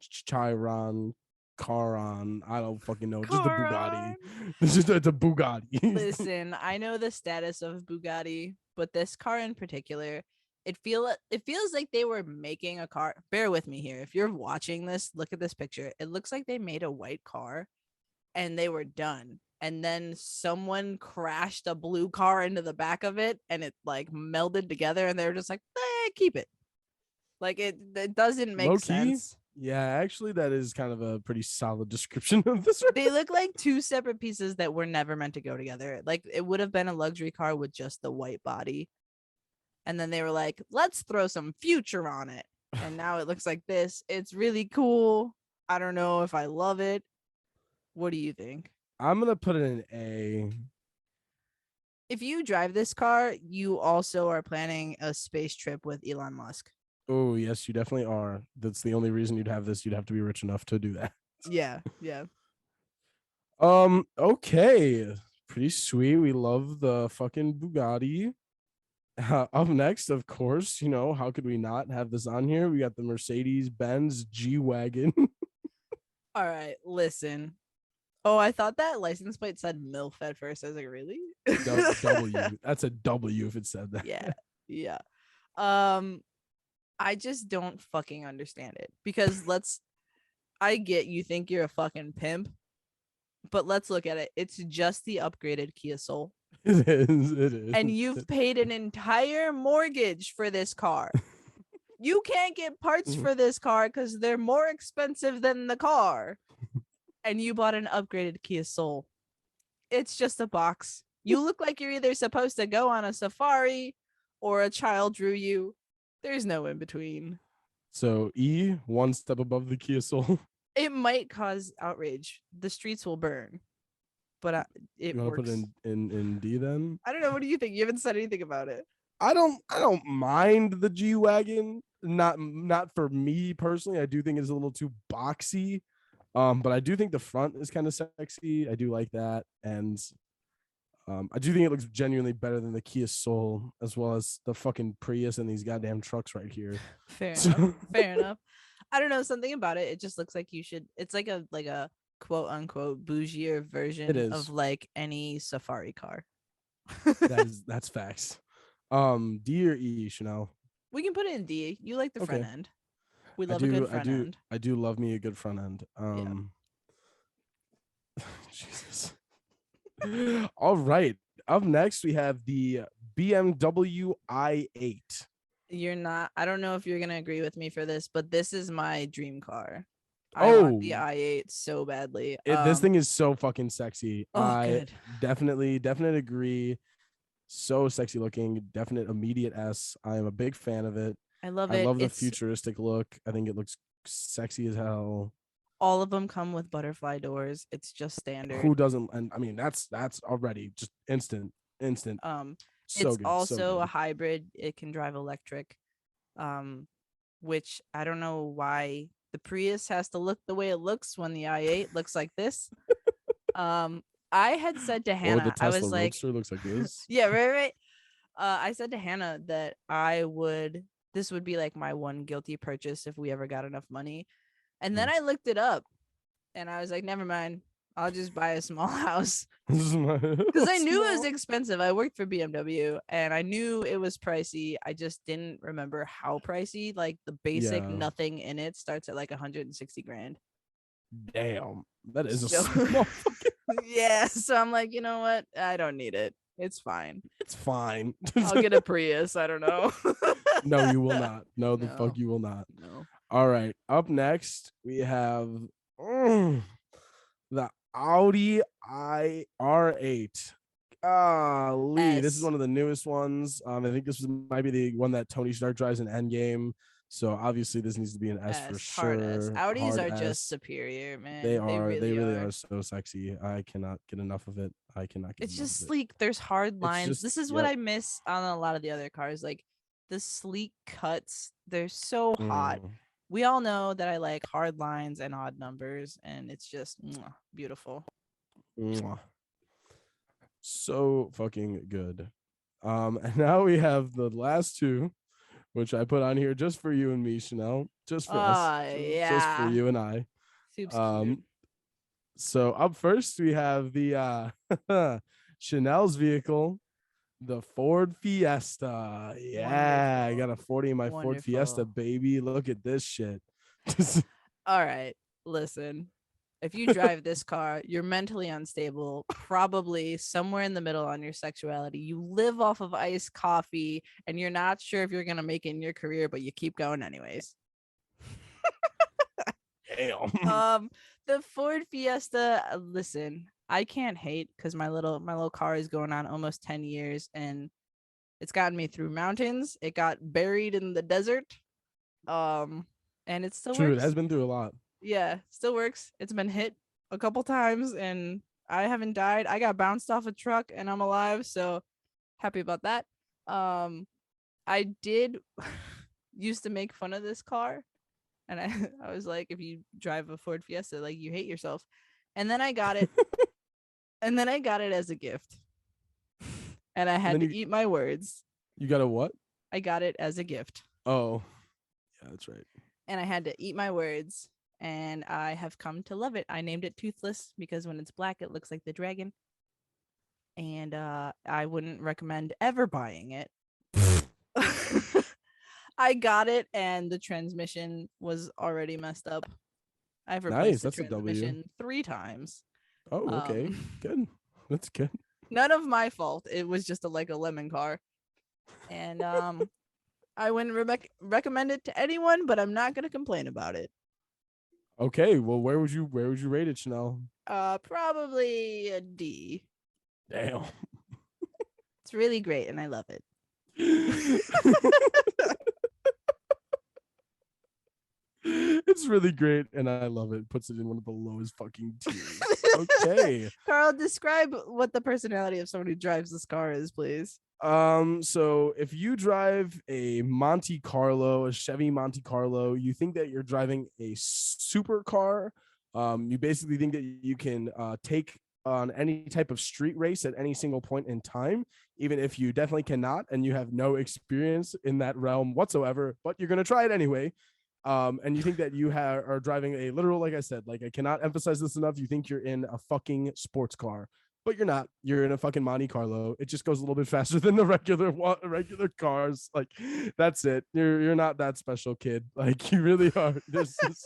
Caron. I don't fucking know. Just a Bugatti. It's a Bugatti. Listen, I know the status of Bugatti, but this car in particular, it feels like they were making a car. Bear with me here. If you're watching this, look at this picture. It looks like they made a white car and they were done. And then someone crashed a blue car into the back of it and it like melded together and they were just like, keep it. Like it doesn't make sense. Yeah, actually, that is kind of a pretty solid description of this. They look like two separate pieces that were never meant to go together. Like it would have been a luxury car with just the white body. And then they were like, let's throw some future on it. And now it looks like this. It's really cool. I don't know if I love it. What do you think? I'm going to put it in A. If you drive this car, you also are planning a space trip with Elon Musk. Oh, yes, you definitely are. That's the only reason you'd have this. You'd have to be rich enough to do that. Yeah. Okay. Pretty sweet. We love the fucking Bugatti. Up next, of course, how could we not have this on here? We got the Mercedes-Benz G-Wagon. All right, listen. Oh, I thought that license plate said MILF at first. I was like, really? W. That's a W if it said that. Yeah. I just don't fucking understand it because I get you think you're a fucking pimp, but let's look at it. It's just the upgraded Kia Soul. It is. And you've paid an entire mortgage for this car. You can't get parts for this car because they're more expensive than the car. And you bought an upgraded Kia Soul. It's just a box. You look like you're either supposed to go on a safari or a child drew you. There's no in between. So E, one step above the Kia Soul. It might cause outrage. The streets will burn. But it you want works. to put it in D then? I don't know. What do you think? You haven't said anything about it. I don't mind the G-Wagon. Not for me personally. I do think it's a little too boxy. But I do think the front is kind of sexy. I do like that. And I do think it looks genuinely better than the Kia Soul, as well as the fucking Prius and these goddamn trucks right here. Fair enough. I don't know, something about it. It just looks like it's like a quote unquote bougier version of like any safari car. That's facts. D or E, Chanel? We can put it in D. You like the front end. We love a good front end. I do love me a good front end. Jesus. All right. Up next, we have the BMW i8. I don't know if you're gonna agree with me for this, but this is my dream car. I want the i8 so badly. This thing is so fucking sexy. Good. Definitely agree. So sexy looking. Definite immediate S. I am a big fan of it. I love it. I love the futuristic look. I think it looks sexy as hell. All of them come with butterfly doors. It's just standard. Who doesn't? And I mean, that's already just instant. It's also a hybrid. It can drive electric, which I don't know why the Prius has to look the way it looks when the i8 looks like this. I had said to Hannah, or the Tesla I was like, Roadster looks like this. Yeah, right. I said to Hannah that this would be like my one guilty purchase if we ever got enough money. And then I looked it up and I was like, never mind. I'll just buy a small house. Because I knew it was expensive. I worked for BMW and I knew it was pricey. I just didn't remember how pricey. Like the basic nothing in it starts at like 160 grand. Damn. That is a small fucking Yeah. So I'm like, you know what? I don't need it. It's fine. It's fine. I'll get a Prius. I don't know. No, you will not. No, the No. fuck you will not. No. All right. Up next, we have the Audi R8. Lee, this is S. one of the newest ones. I think might be the one that Tony Stark drives in Endgame. So obviously this needs to be an S for Hard S. sure. Audis Hard are S. just superior, man. They are. They really are. are so sexy. I cannot get enough of it. I cannot get It's enough just of it. sleek. There's hard lines. just- This is what I miss on a lot of the other cars. Like the sleek cuts, they're so hot. Mm. We all know that I like hard lines and odd numbers, and it's just beautiful. Mwah. So fucking good. And now we have the last two, which I put on here just for you and me, Chanel. Just for us. Just for Yeah. you and I. Soup's cute. So up first we have the Chanel's vehicle, the Ford Fiesta. Yeah, I got a 40 in my Ford Fiesta, Wonderful. baby. Look at this shit. All right, listen. If you drive this car, you're mentally unstable, probably somewhere in the middle on your sexuality. You live off of iced coffee and you're not sure if you're going to make it in your career, but you keep going anyways. Damn. The Ford Fiesta, listen, I can't hate because my little car is going on almost 10 years and it's gotten me through mountains. It got buried in the desert. And it still True, works. it has been through a lot. Yeah, still works. It's been hit a couple times and I haven't died. I got bounced off a truck and I'm alive, so happy about that. I did used to make fun of this car, and I was like, if you drive a Ford Fiesta, like you hate yourself. And then I got it, and then I got it as a gift, and I had to eat my words. You got a what? I got it as a gift. Oh, yeah, that's right. And I had to eat my words. And I have come to love it. I named it Toothless because when it's black, it looks like the dragon. And I wouldn't recommend ever buying it. I got it, and the transmission was already messed up. I've replaced the transmission 3 times. Oh, okay. Good. That's good. None of my fault. It was just a lemon car. And I wouldn't recommend it to anyone, but I'm not going to complain about it. Okay, well, where would you rate it, Chanel? Probably a D. Damn. It's really great, and I love it. It's really great, and I love it. Puts it in one of the lowest fucking tiers. Okay. Carl, describe what the personality of someone who drives this car is, please. So if you drive a Monte Carlo, a Chevy Monte Carlo, you think that you're driving a supercar. You basically think that you can take on any type of street race at any single point in time, even if you definitely cannot and you have no experience in that realm whatsoever, but you're gonna try it anyway. And you think that you are driving a literal, like I said, like I cannot emphasize this enough. You think you're in a fucking sports car. But you're not. You're in a fucking Monte Carlo. It just goes a little bit faster than the regular cars. Like, that's it. You're not that special, kid. Like, you really are. There's just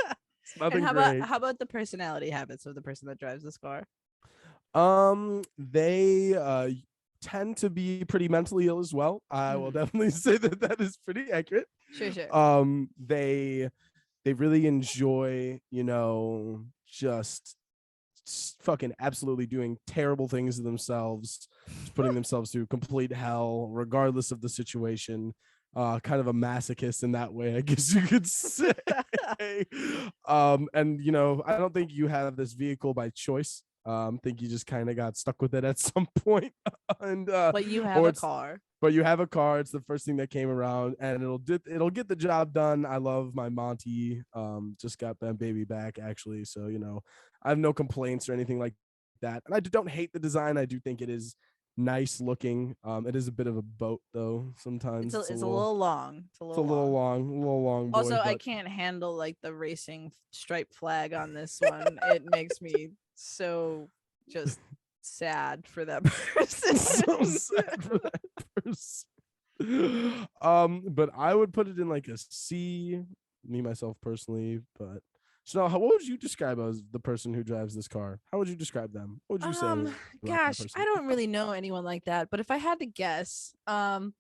nothing great. How about the personality habits of the person that drives this car? They tend to be pretty mentally ill as well. I will definitely say that is pretty accurate. Sure. They really enjoy, just fucking absolutely doing terrible things to themselves, just putting themselves through complete hell regardless of the situation. Kind of a masochist in that way, I guess you could say. And I don't think you have this vehicle by choice. Think you just kind of got stuck with it at some point. And but you have a car. But you have a car. It's the first thing that came around, and it'll get the job done. I love my Monty. Just got that baby back actually, so I have no complaints or anything like that. And I don't hate the design. I do think it is nice looking. It is a bit of a boat though. Sometimes it's a little long. It's a little long. Boy, also, I can't handle like the racing stripe flag on this one. It makes me so just sad for that person. So sad for that person. But I would put it in like a C, me myself personally, but Chanel, what would you describe as the person who drives this car? How would you describe them? What would you say about that Gosh, person? I don't really know anyone like that, but if I had to guess,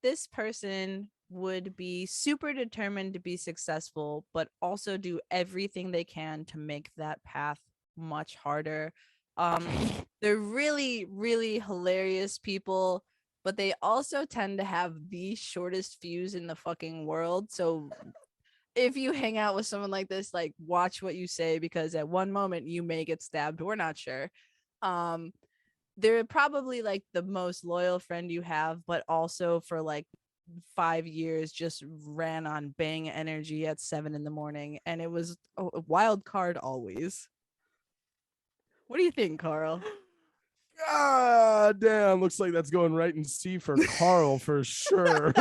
this person would be super determined to be successful, but also do everything they can to make that path much harder. Um, they're really, really hilarious people, but they also tend to have the shortest fuse in the fucking world. So if you hang out with someone like this, like watch what you say, because at one moment you may get stabbed. We're not sure. Um, they're probably like the most loyal friend you have, but also for like 5 years just ran on bang energy at 7 a.m, and it was a wild card always. What do you think, Carl? God damn, looks like that's going right in C for Carl for sure.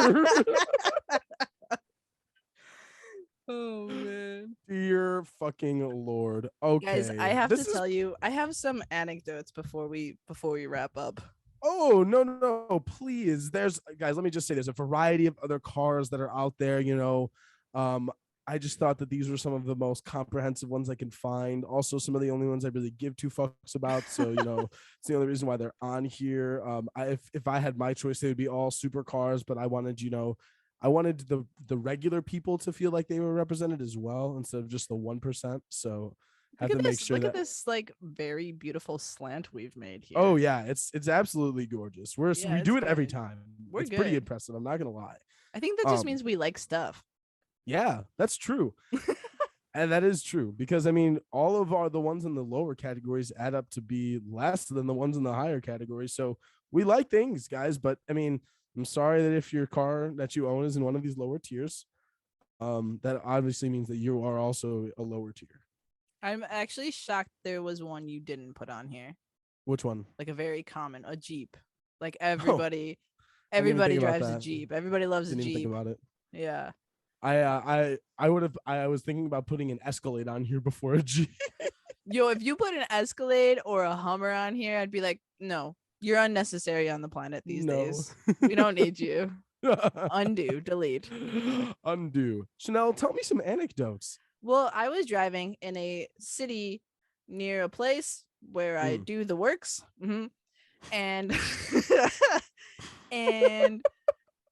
Oh man. Dear fucking Lord. Guys, I Okay. have to tell you, I have some anecdotes before we wrap up. Oh, no, please. There's guys, let me just say there's a variety of other cars that are out there, I just thought that these were some of the most comprehensive ones I can find. Also, some of the only ones I really give two fucks about. So, it's the only reason why they're on here. If I had my choice, they would be all supercars, but I wanted, I wanted the regular people to feel like they were represented as well instead of just the 1%. So have to make sure Look that at this like very beautiful slant we've made here. Oh yeah, it's absolutely gorgeous. We Yeah, do it it's every good. time. We're It's pretty good. impressive. I'm not gonna lie. I think that just means we like stuff. Yeah, that's true. And that is true because I mean, all of the ones in the lower categories add up to be less than the ones in the higher categories. So we like things, guys. But I mean, I'm sorry that if your car that you own is in one of these lower tiers, that obviously means that you are also a lower tier. I'm actually shocked there was one you didn't put on here. Which one? Like a very common, a Jeep. Like Oh, everybody drives a Jeep. Everybody loves Didn't a even think Jeep. about it. Yeah. I was thinking about putting an Escalade on here before a Jeep. Yo, if you put an Escalade or a Hummer on here, I'd be like, no, you're unnecessary on the planet these days. We don't need you. Undo, delete. Undo. Chanel, tell me some anecdotes. Well, I was driving in a city near a place where I do the works. And and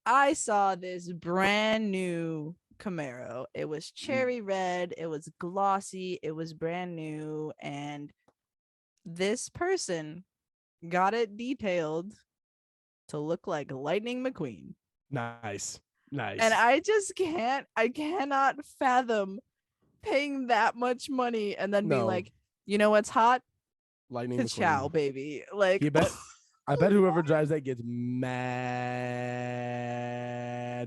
I saw this brand new Camaro. It was cherry red, it was glossy, it was brand new, and this person got it detailed to look like Lightning McQueen. Nice. And I cannot fathom paying that much money and then being like, you know what's hot? Lightning It's McQueen. chow, baby. Like, I bet whoever drives that gets mad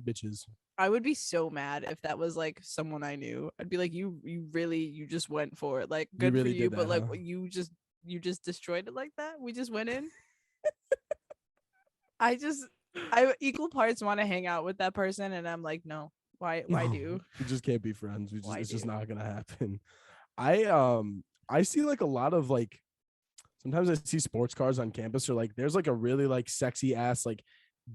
bitches. I would be so mad if that was like someone I knew. I'd be like, you just went for it. Like, good really for you, did but that, like huh? you just destroyed it like that. We just went in. I equal parts want to hang out with that person, and I'm like, no. Why do? We just can't be friends. It's just not gonna happen. I see like a lot of like sometimes I see sports cars on campus or like there's like a really like sexy ass like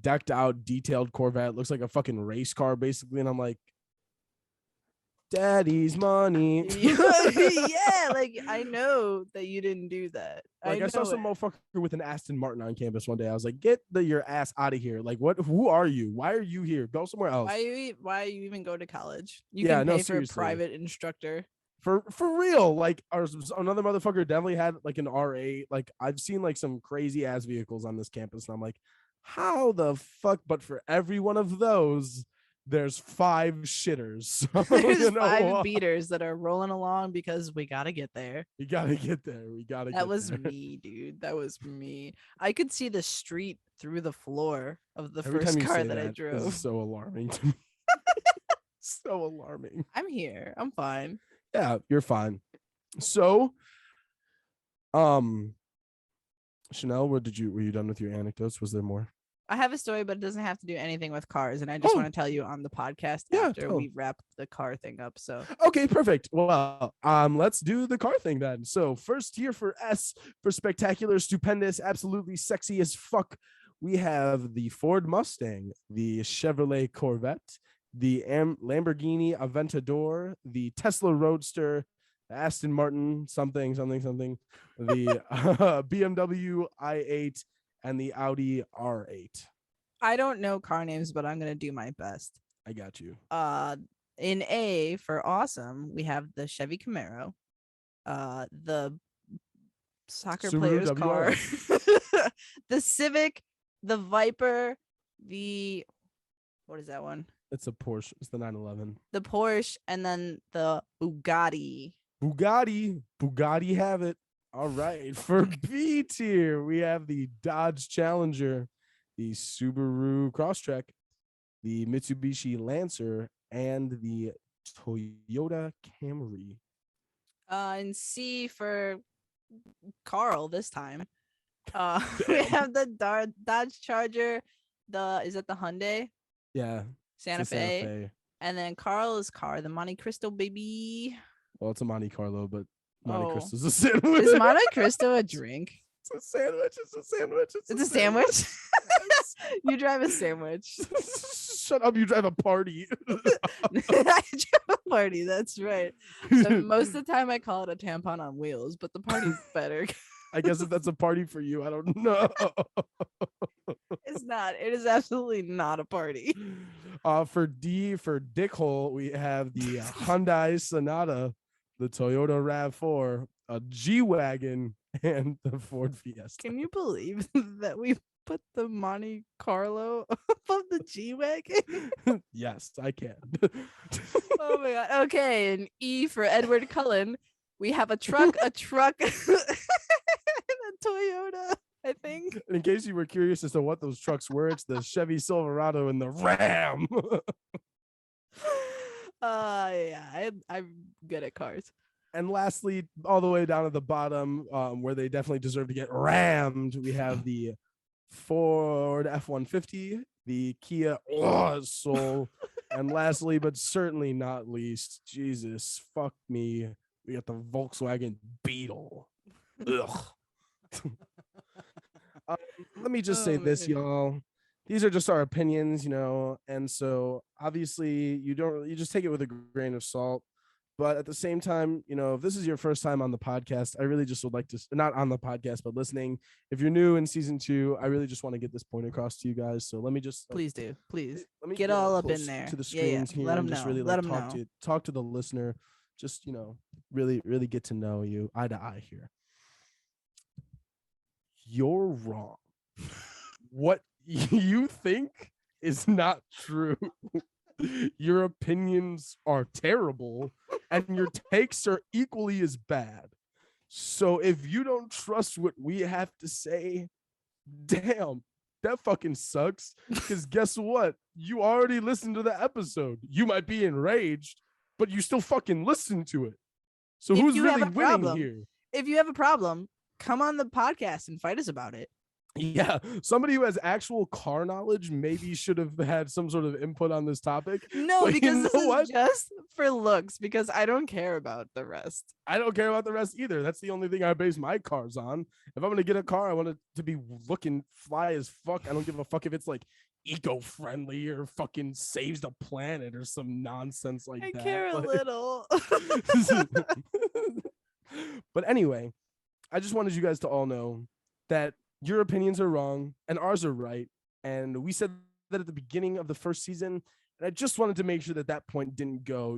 decked out detailed Corvette, looks like a fucking race car basically, and I'm like, daddy's money. Yeah, like I know that you didn't do that. Like I saw some motherfucker with an Aston Martin on campus one day. I was like, get your ass out of here. Like, what? Who are you? Why are you here? Go somewhere else. Why you even go to college? You can pay for a private instructor. For real. Like another motherfucker definitely had like an R8. Like I've seen like some crazy ass vehicles on this campus, and I'm like, how the fuck? But for every one of those, there's 5 shitters. So, there's 5 beaters that are rolling along because we gotta get there. We gotta get there. That was me, dude. That was me. I could see the street through the floor of the first car that I drove. It's so alarming to me. So alarming. I'm here. I'm fine. Yeah, you're fine. So, Chanel, were you done with your anecdotes? Was there more? I have a story, but it doesn't have to do anything with cars, and I just want to tell you on the podcast after we wrap the car thing up. So okay, perfect. Well, let's do the car thing then. So first here for S for spectacular, stupendous, absolutely sexy as fuck. We have the Ford Mustang, the Chevrolet Corvette, the Lamborghini Aventador, the Tesla Roadster, Aston Martin, something, the BMW i8, and the Audi R8. I don't know car names, but I'm gonna do my best. I got you. In A for awesome, we have the Chevy Camaro, the soccer Subaru player's car, WRX. the Civic, the Viper, the what is that one? It's a Porsche. It's the 911. The Porsche, and then the Bugatti. Bugatti have it. All right. For B tier, we have the Dodge Challenger, the Subaru Crosstrek, the Mitsubishi Lancer, and the Toyota Camry. And C for Carl this time. We have the Dodge Charger, is it the Hyundai? Yeah. Santa Fe. And then Carl's car, the Monte Cristo, baby. Well, it's a Monte Carlo, but Monte Oh. Cristo's a sandwich. Is Monte Cristo a drink? It's a sandwich. It's a sandwich. You drive a sandwich. Shut up, you drive a party. I drive a party, that's right. So most of the time I call it a tampon on wheels, but the party's better. I guess if that's a party for you, I don't know. It's not. It is absolutely not a party. For D, for Dickhole, we have the Hyundai Sonata, the Toyota RAV4, a G-Wagon, and the Ford Fiesta. Can you believe that we put the Monte Carlo above the G-Wagon? Yes, I can. Oh my god. Okay, and E for Edward Cullen, we have a truck, and a Toyota, I think. In case you were curious as to what those trucks were, it's the Chevy Silverado and the Ram. Yeah, I'm good at cars. And lastly, all the way down at the bottom, where they definitely deserve to get rammed, we have the Ford F-150, the Kia Soul, and lastly, but certainly not least, Jesus, fuck me, we got the Volkswagen Beetle. Ugh. Let me just say this, y'all. These are just our opinions, and so obviously you just take it with a grain of salt. But at the same time, if this is your first time on the podcast, I really just would like to, not on the podcast, but listening. If you're new in season 2, I really just want to get this point across to you guys. So let me just please do. Please let me get all up in there to the screens here. Let them and just know. really Let like, them talk to the listener. Just really, really get to know you eye to eye here. You're wrong. What you think is not true. Your opinions are terrible and your takes are equally as bad. So if you don't trust what we have to say, damn, that fucking sucks. Because guess what? You already listened to the episode. You might be enraged, but you still fucking listened to it. So who's really winning here? If you have a problem, come on the podcast and fight us about it. Yeah, somebody who has actual car knowledge maybe should have had some sort of input on this topic. No, because this is just for looks, because I don't care about the rest. I don't care about the rest either. That's the only thing I base my cars on. If I'm going to get a car, I want it to be looking fly as fuck. I don't give a fuck if it's like eco-friendly or fucking saves the planet or some nonsense like that. I care a little. But anyway, I just wanted you guys to all know that your opinions are wrong and ours are right. And we said that at the beginning of the first season. And I just wanted to make sure that point didn't go,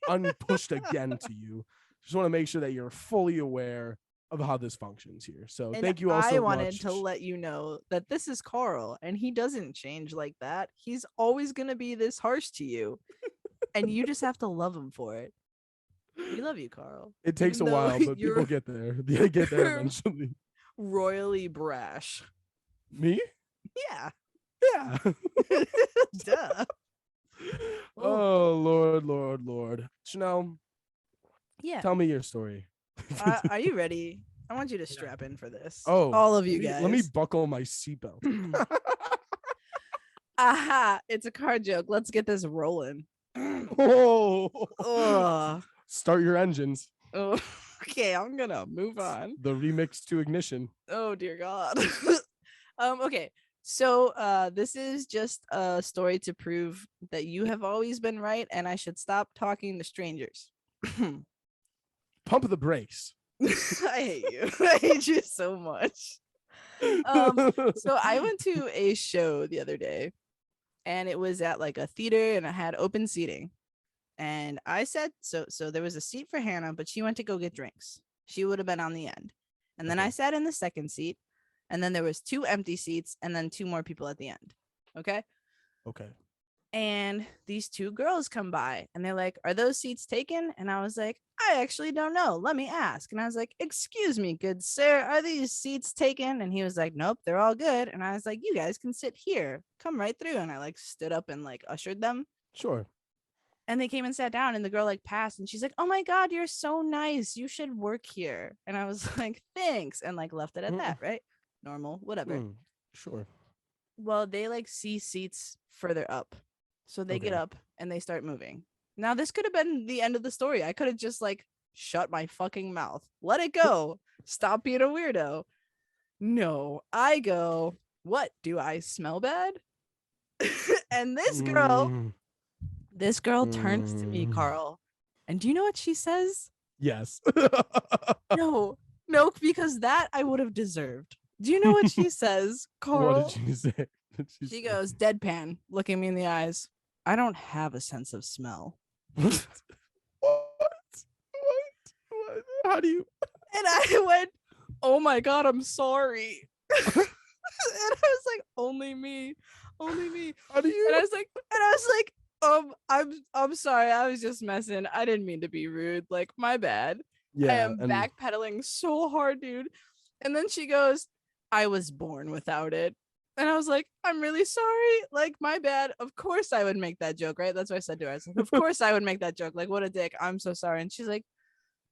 unpushed again to you. Just want to make sure that you're fully aware of how this functions here. So and thank you all so much. I wanted to let you know that this is Carl and he doesn't change like that. He's always going to be this harsh to you. And you just have to love him for it. We love you, Carl. It takes a while, but people get there. They get there eventually. Royally brash. Me? Yeah. Yeah. Duh. Oh, Lord. Chanel. Yeah. Tell me your story. Are you ready? I want you to strap in for this. Oh, all of you guys. Let me buckle my seatbelt. Aha. It's a car joke. Let's get this rolling. Oh. Start your engines. Oh. Okay, I'm gonna move on. The remix to Ignition. Oh dear God. Okay, so this is just a story to prove that you have always been right, and I should stop talking to strangers. pump the brakes. I hate you. I hate you so much. So I went to a show the other day, and it was at like a theater, and I had open seating. And I said, so there was a seat for Hannah, but she went to go get drinks. She would have been on the end. And then I sat in the second seat, and then there was 2 empty seats, and then 2 more people at the end. Okay. And these 2 girls come by, and they're like, "Are those seats taken?" And I was like, "I actually don't know. Let me ask." And I was like, "Excuse me, good sir, are these seats taken?" And he was like, "Nope, they're all good." And I was like, "You guys can sit here. Come right through." And I like stood up and like ushered them. Sure. And they came and sat down, and the girl like passed, and she's like, "Oh my God, you're so nice. You should work here." And I was like, "Thanks." And like left it at that, right? Normal, whatever. Sure. Well, they like see seats further up. So they get up and they start moving. Now, this could have been the end of the story. I could have just like shut my fucking mouth. Let it go. Stop being a weirdo. No, I go, "What? Do I smell bad?" And this girl turns to me, Carl. And do you know what she says? Yes. No, because that I would have deserved. Do you know what she says, Carl? What did you say? She goes, deadpan, looking me in the eyes. "I don't have a sense of smell." What? How do you? And I went, "Oh my God, I'm sorry." And I was like, only me. How do you? And I was like, I'm sorry. I was just messing. I didn't mean to be rude. Like, my bad. I am backpedaling so hard, dude. And then she goes, "I was born without it." And I was like, "I'm really sorry. Like, my bad. Of course I would make that joke, right?" That's what I said to her. I was like, "Of course I would make that joke. Like, what a dick. I'm so sorry." And she's like,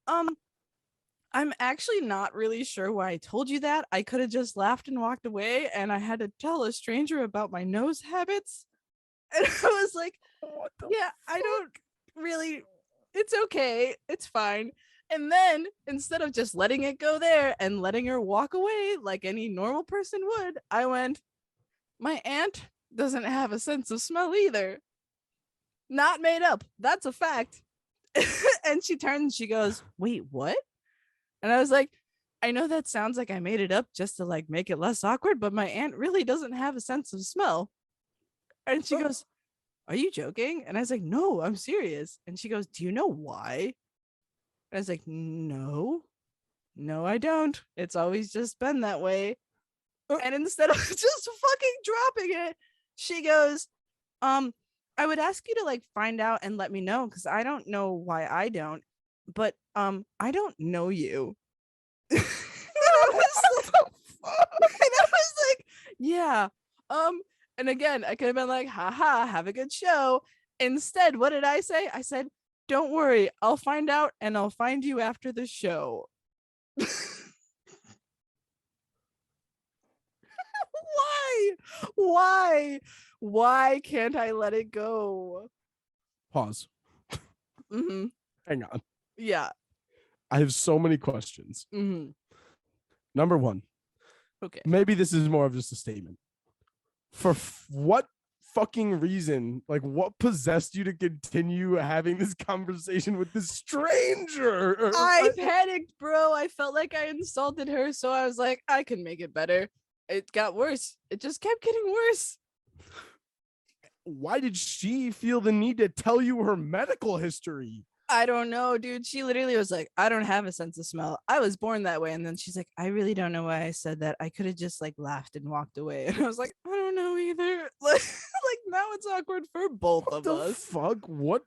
"I'm actually not really sure why I told you that. I could have just laughed and walked away, and I had to tell a stranger about my nose habits." And I was like, "Yeah, I don't really, it's okay. It's fine." And then instead of just letting it go there and letting her walk away like any normal person would, I went, "My aunt doesn't have a sense of smell either. Not made up. That's a fact." And she turns and she goes, "Wait, what?" And I was like, "I know that sounds like I made it up just to like make it less awkward, but my aunt really doesn't have a sense of smell." And she goes, "Are you joking?" And I was like, "No, I'm serious." And she goes, "Do you know why?" And I was like, No, I don't. It's always just been that way." And instead of just fucking dropping it, she goes, "I would ask you to like find out and let me know, because I don't know why I don't, but I don't know you." And I was like, "Yeah." And again, I could have been like, "Haha, have a good show." Instead, what did I say? I said, "Don't worry, I'll find out and I'll find you after the show." Why can't I let it go? Pause. Hang on. Yeah. I have so many questions. Number one. Okay. Maybe this is more of just a statement. For what fucking reason? Like, what possessed you to continue having this conversation with this stranger? I panicked, bro. I felt like I insulted her, so I was like, I can make it better. It got worse. It just kept getting worse. Why did she feel the need to tell you her medical history? I don't know, dude. She literally was like, "I don't have a sense of smell. I was born that way." And then she's like, "I really don't know why I said that. I could have just like laughed and walked away." And I was like, "I don't know either." Like now it's awkward for both of us. Fuck? What?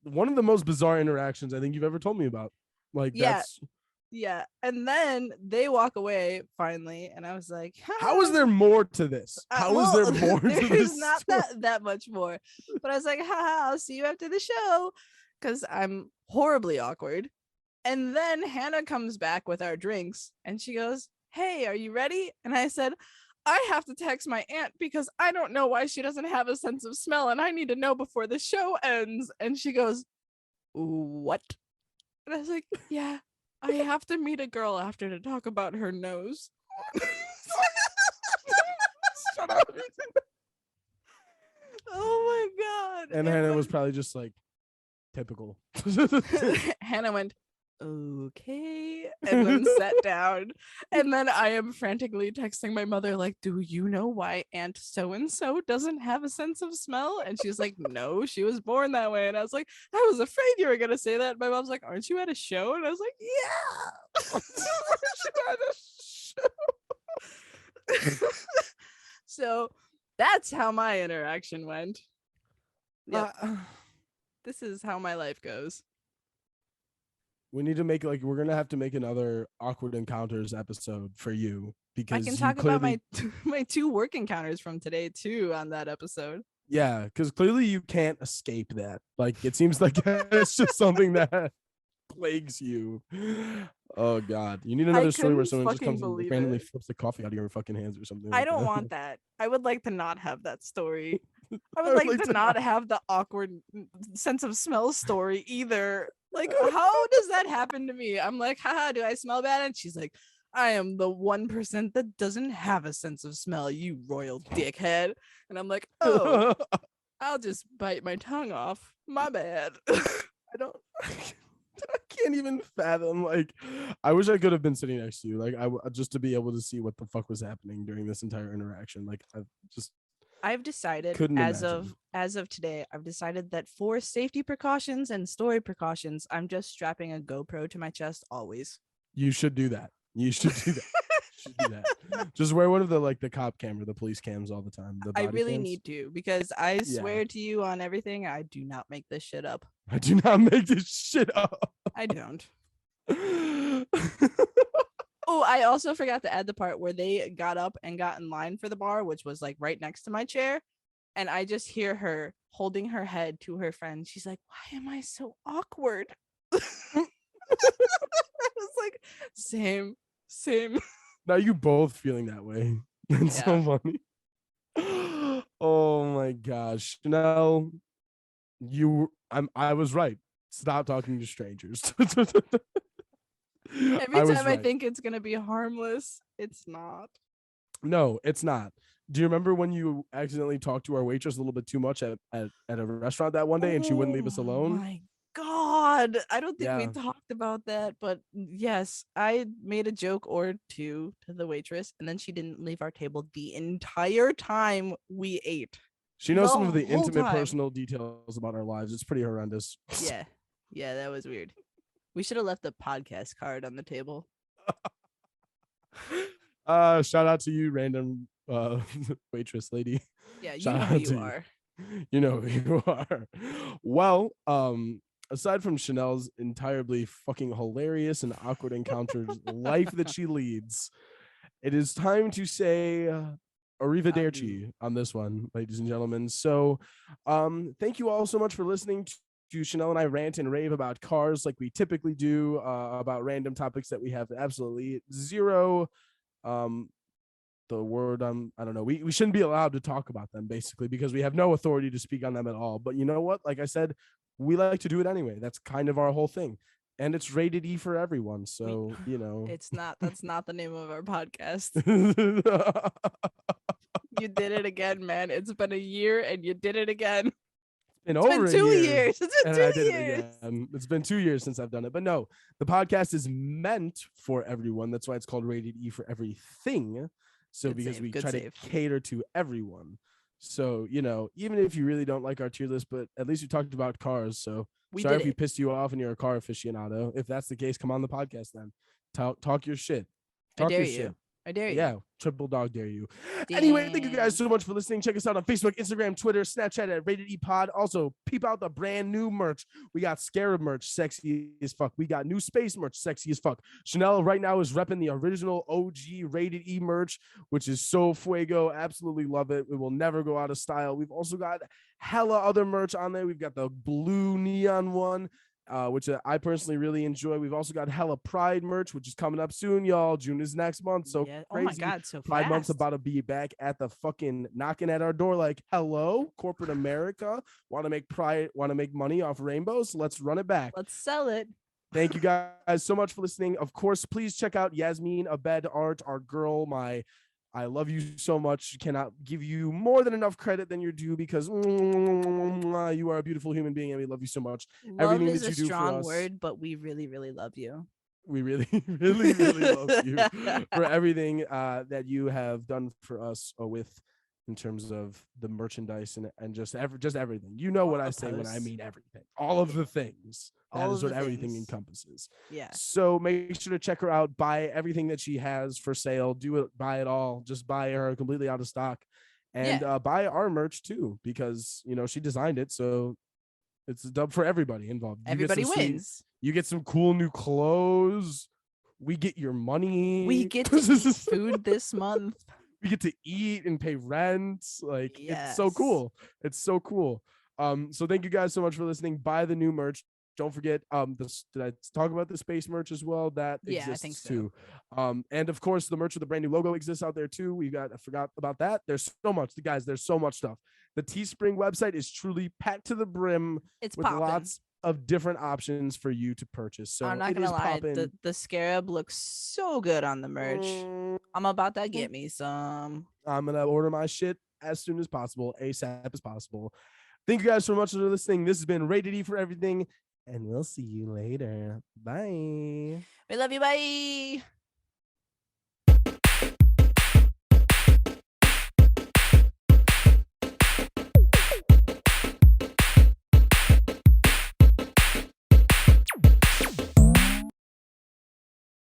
One of the most bizarre interactions I think you've ever told me about. Like, that's... Yeah. And then they walk away finally, and I was like, how is there more to this? How is there more to this? There's not that much more. But I was like, haha, I'll see you after the show, because I'm horribly awkward. And then Hannah comes back with our drinks, and she goes, "Hey, are you ready?" And I said, "I have to text my aunt because I don't know why she doesn't have a sense of smell, and I need to know before the show ends." And she goes, "What?" And I was like, "Yeah, I have to meet a girl after to talk about her nose." Shut up. Oh my God. And Hannah was probably just like, Typical. Hannah went, okay, and then sat down. And then I am frantically texting my mother, like, do you know why Aunt so-and-so doesn't have a sense of smell? And she's like, no, she was born that way. And I was like, I was afraid you were going to say that. My mom's like, aren't you at a show? And I was like, yeah. So that's how my interaction went. Yep. This is how my life goes. We need to make we're gonna have to make another awkward encounters episode for you because I can you talk clearly, about my 2 work encounters from today too on that episode. yeah, because clearly you can't escape that. Like it seems like it's just something that plagues you. Oh God, you need another story where couldn't someone just fucking comes and believe randomly it. flips the coffee out of your fucking hands or something. I like don't that. want that. I would like to not have that story. I would would like to not have the awkward sense of smell story either. Like, how does that happen to me? I'm like, haha, do I smell bad? And she's like, I am the 1% that doesn't have a sense of smell, you royal dickhead. And I'm like, oh, I'll just bite my tongue off. My bad. I don't. I can't even fathom. Like, I wish I could have been sitting next to you. Like, just to be able to see what the fuck was happening during this entire interaction. Like, I've decided couldn't as imagine. of today, I've decided that for safety precautions and story precautions, I'm just strapping a GoPro to my chest always. You should do that. You should do that. Should do that. Just wear one of the cop camera, the police cams all the time. The I body really cams. need to because I Yeah. swear to you on everything, I do not make this shit up. I do not make this shit up. I don't. Oh, I also forgot to add the part where they got up and got in line for the bar, which was like right next to my chair. And I just hear her holding her head to her friend. She's like, why am I so awkward? I was like, same. Now you both feeling that way. That's so funny. Oh my gosh. Chanel, I was right. Stop talking to strangers. Every time I right. think it's gonna be harmless, it's not. No, it's not. Do you remember when you accidentally talked to our waitress a little bit too much at a restaurant that one day and she wouldn't leave us alone? My God. I don't think we Yeah. talked about that, but yes, I made a joke or two to the waitress and then she didn't leave our table the entire time we ate. She knows some of the The whole intimate time. personal details about our lives. It's pretty horrendous. Yeah, that was weird. We should have left the podcast card on the table. Shout out to you, random waitress lady. Yeah, you Shout know out who to you you. are. You know who you are. Well, aside from Chanel's entirely fucking hilarious and awkward encounters life that she leads, it is time to say arrivederci on this one, ladies and gentlemen. So thank you all so much for listening to Chanel and I rant and rave about cars like we typically do, about random topics that we have absolutely zero the word I don't know, we shouldn't be allowed to talk about them basically because we have no authority to speak on them at all. But you know what, like I said, we like to do it anyway. That's kind of our whole thing, and it's rated E for everyone, so you know. That's not the name of our podcast. You did it again, man. It's been a year and you did it again. It's been 2 years. It's been 2 years. It's been 2 years since I've done it. But no, the podcast is meant for everyone. That's why it's called Rated E for Everything. So Good because save, we good try save. to cater to everyone. So, you know, even if you really don't like our tier list, but at least we talked about cars. So We sorry did if we it. pissed you off and you're a car aficionado. If that's the case, come on the podcast then. Talk your shit. I Talk dare your you. shit. I dare you. Yeah, triple dog dare you. Anyway, thank you guys so much for listening. Check us out on Facebook, Instagram, Twitter, Snapchat at Rated E Pod. Also, peep out the brand new merch. We got Scarab merch, sexy as fuck. We got new space merch, sexy as fuck. Chanel right now is repping the original OG Rated E merch, which is so fuego. Absolutely love it. It will never go out of style. We've also got hella other merch on there. We've got the blue neon one, which I personally really enjoy. We've also got hella Pride merch, which is coming up soon, y'all. June is next month. So Yeah. Oh crazy. my God, so Pride fast. month's about to be back at the fucking knocking at our door like, hello, corporate America. Want to make pride, want to make money off rainbows? Let's run it back. Let's sell it. Thank you guys so much for listening. Of course, please check out Yasmin Abed Art, our girl, my I love you so much. Cannot give you more than enough credit than you're due because you are a beautiful human being and we love you so much. Love Everything is that a you do for strong us, word, but we really, really love you. we really, really, really love you for everything that you have done for us with in terms of the merchandise and just everything. You know All what I the say when I posts. mean everything. All of the things. That All is of what the everything things. encompasses. Yeah. So make sure to check her out. Buy everything that she has for sale. Do it. Buy it all. Just buy her completely out of stock, and Yeah. buy our merch too because she designed it. So it's a dub for everybody involved. You get Everybody some sweet. wins. You get some cool new clothes. We get your money. We get to eat food this month. We get to eat and pay rent. Like it's so Yes. cool. It's so cool. So thank you guys so much for listening. Buy the new merch. Don't forget, did I talk about the space merch as well? That Yeah, I exists think so. too. And of course, the merch with the brand new logo exists out there too. I forgot about that. There's so much, guys. There's so much stuff. The Teespring website is truly packed to the brim It's with popping. lots of different options for you to purchase. So I'm not it gonna is lie, popping. the scarab looks so good on the merch. I'm about to get me some. I'm gonna order my shit as soon as possible, ASAP as possible. Thank you guys so much for listening. This has been Rated E for Everything, and we'll see you later. Bye. We love you. Bye.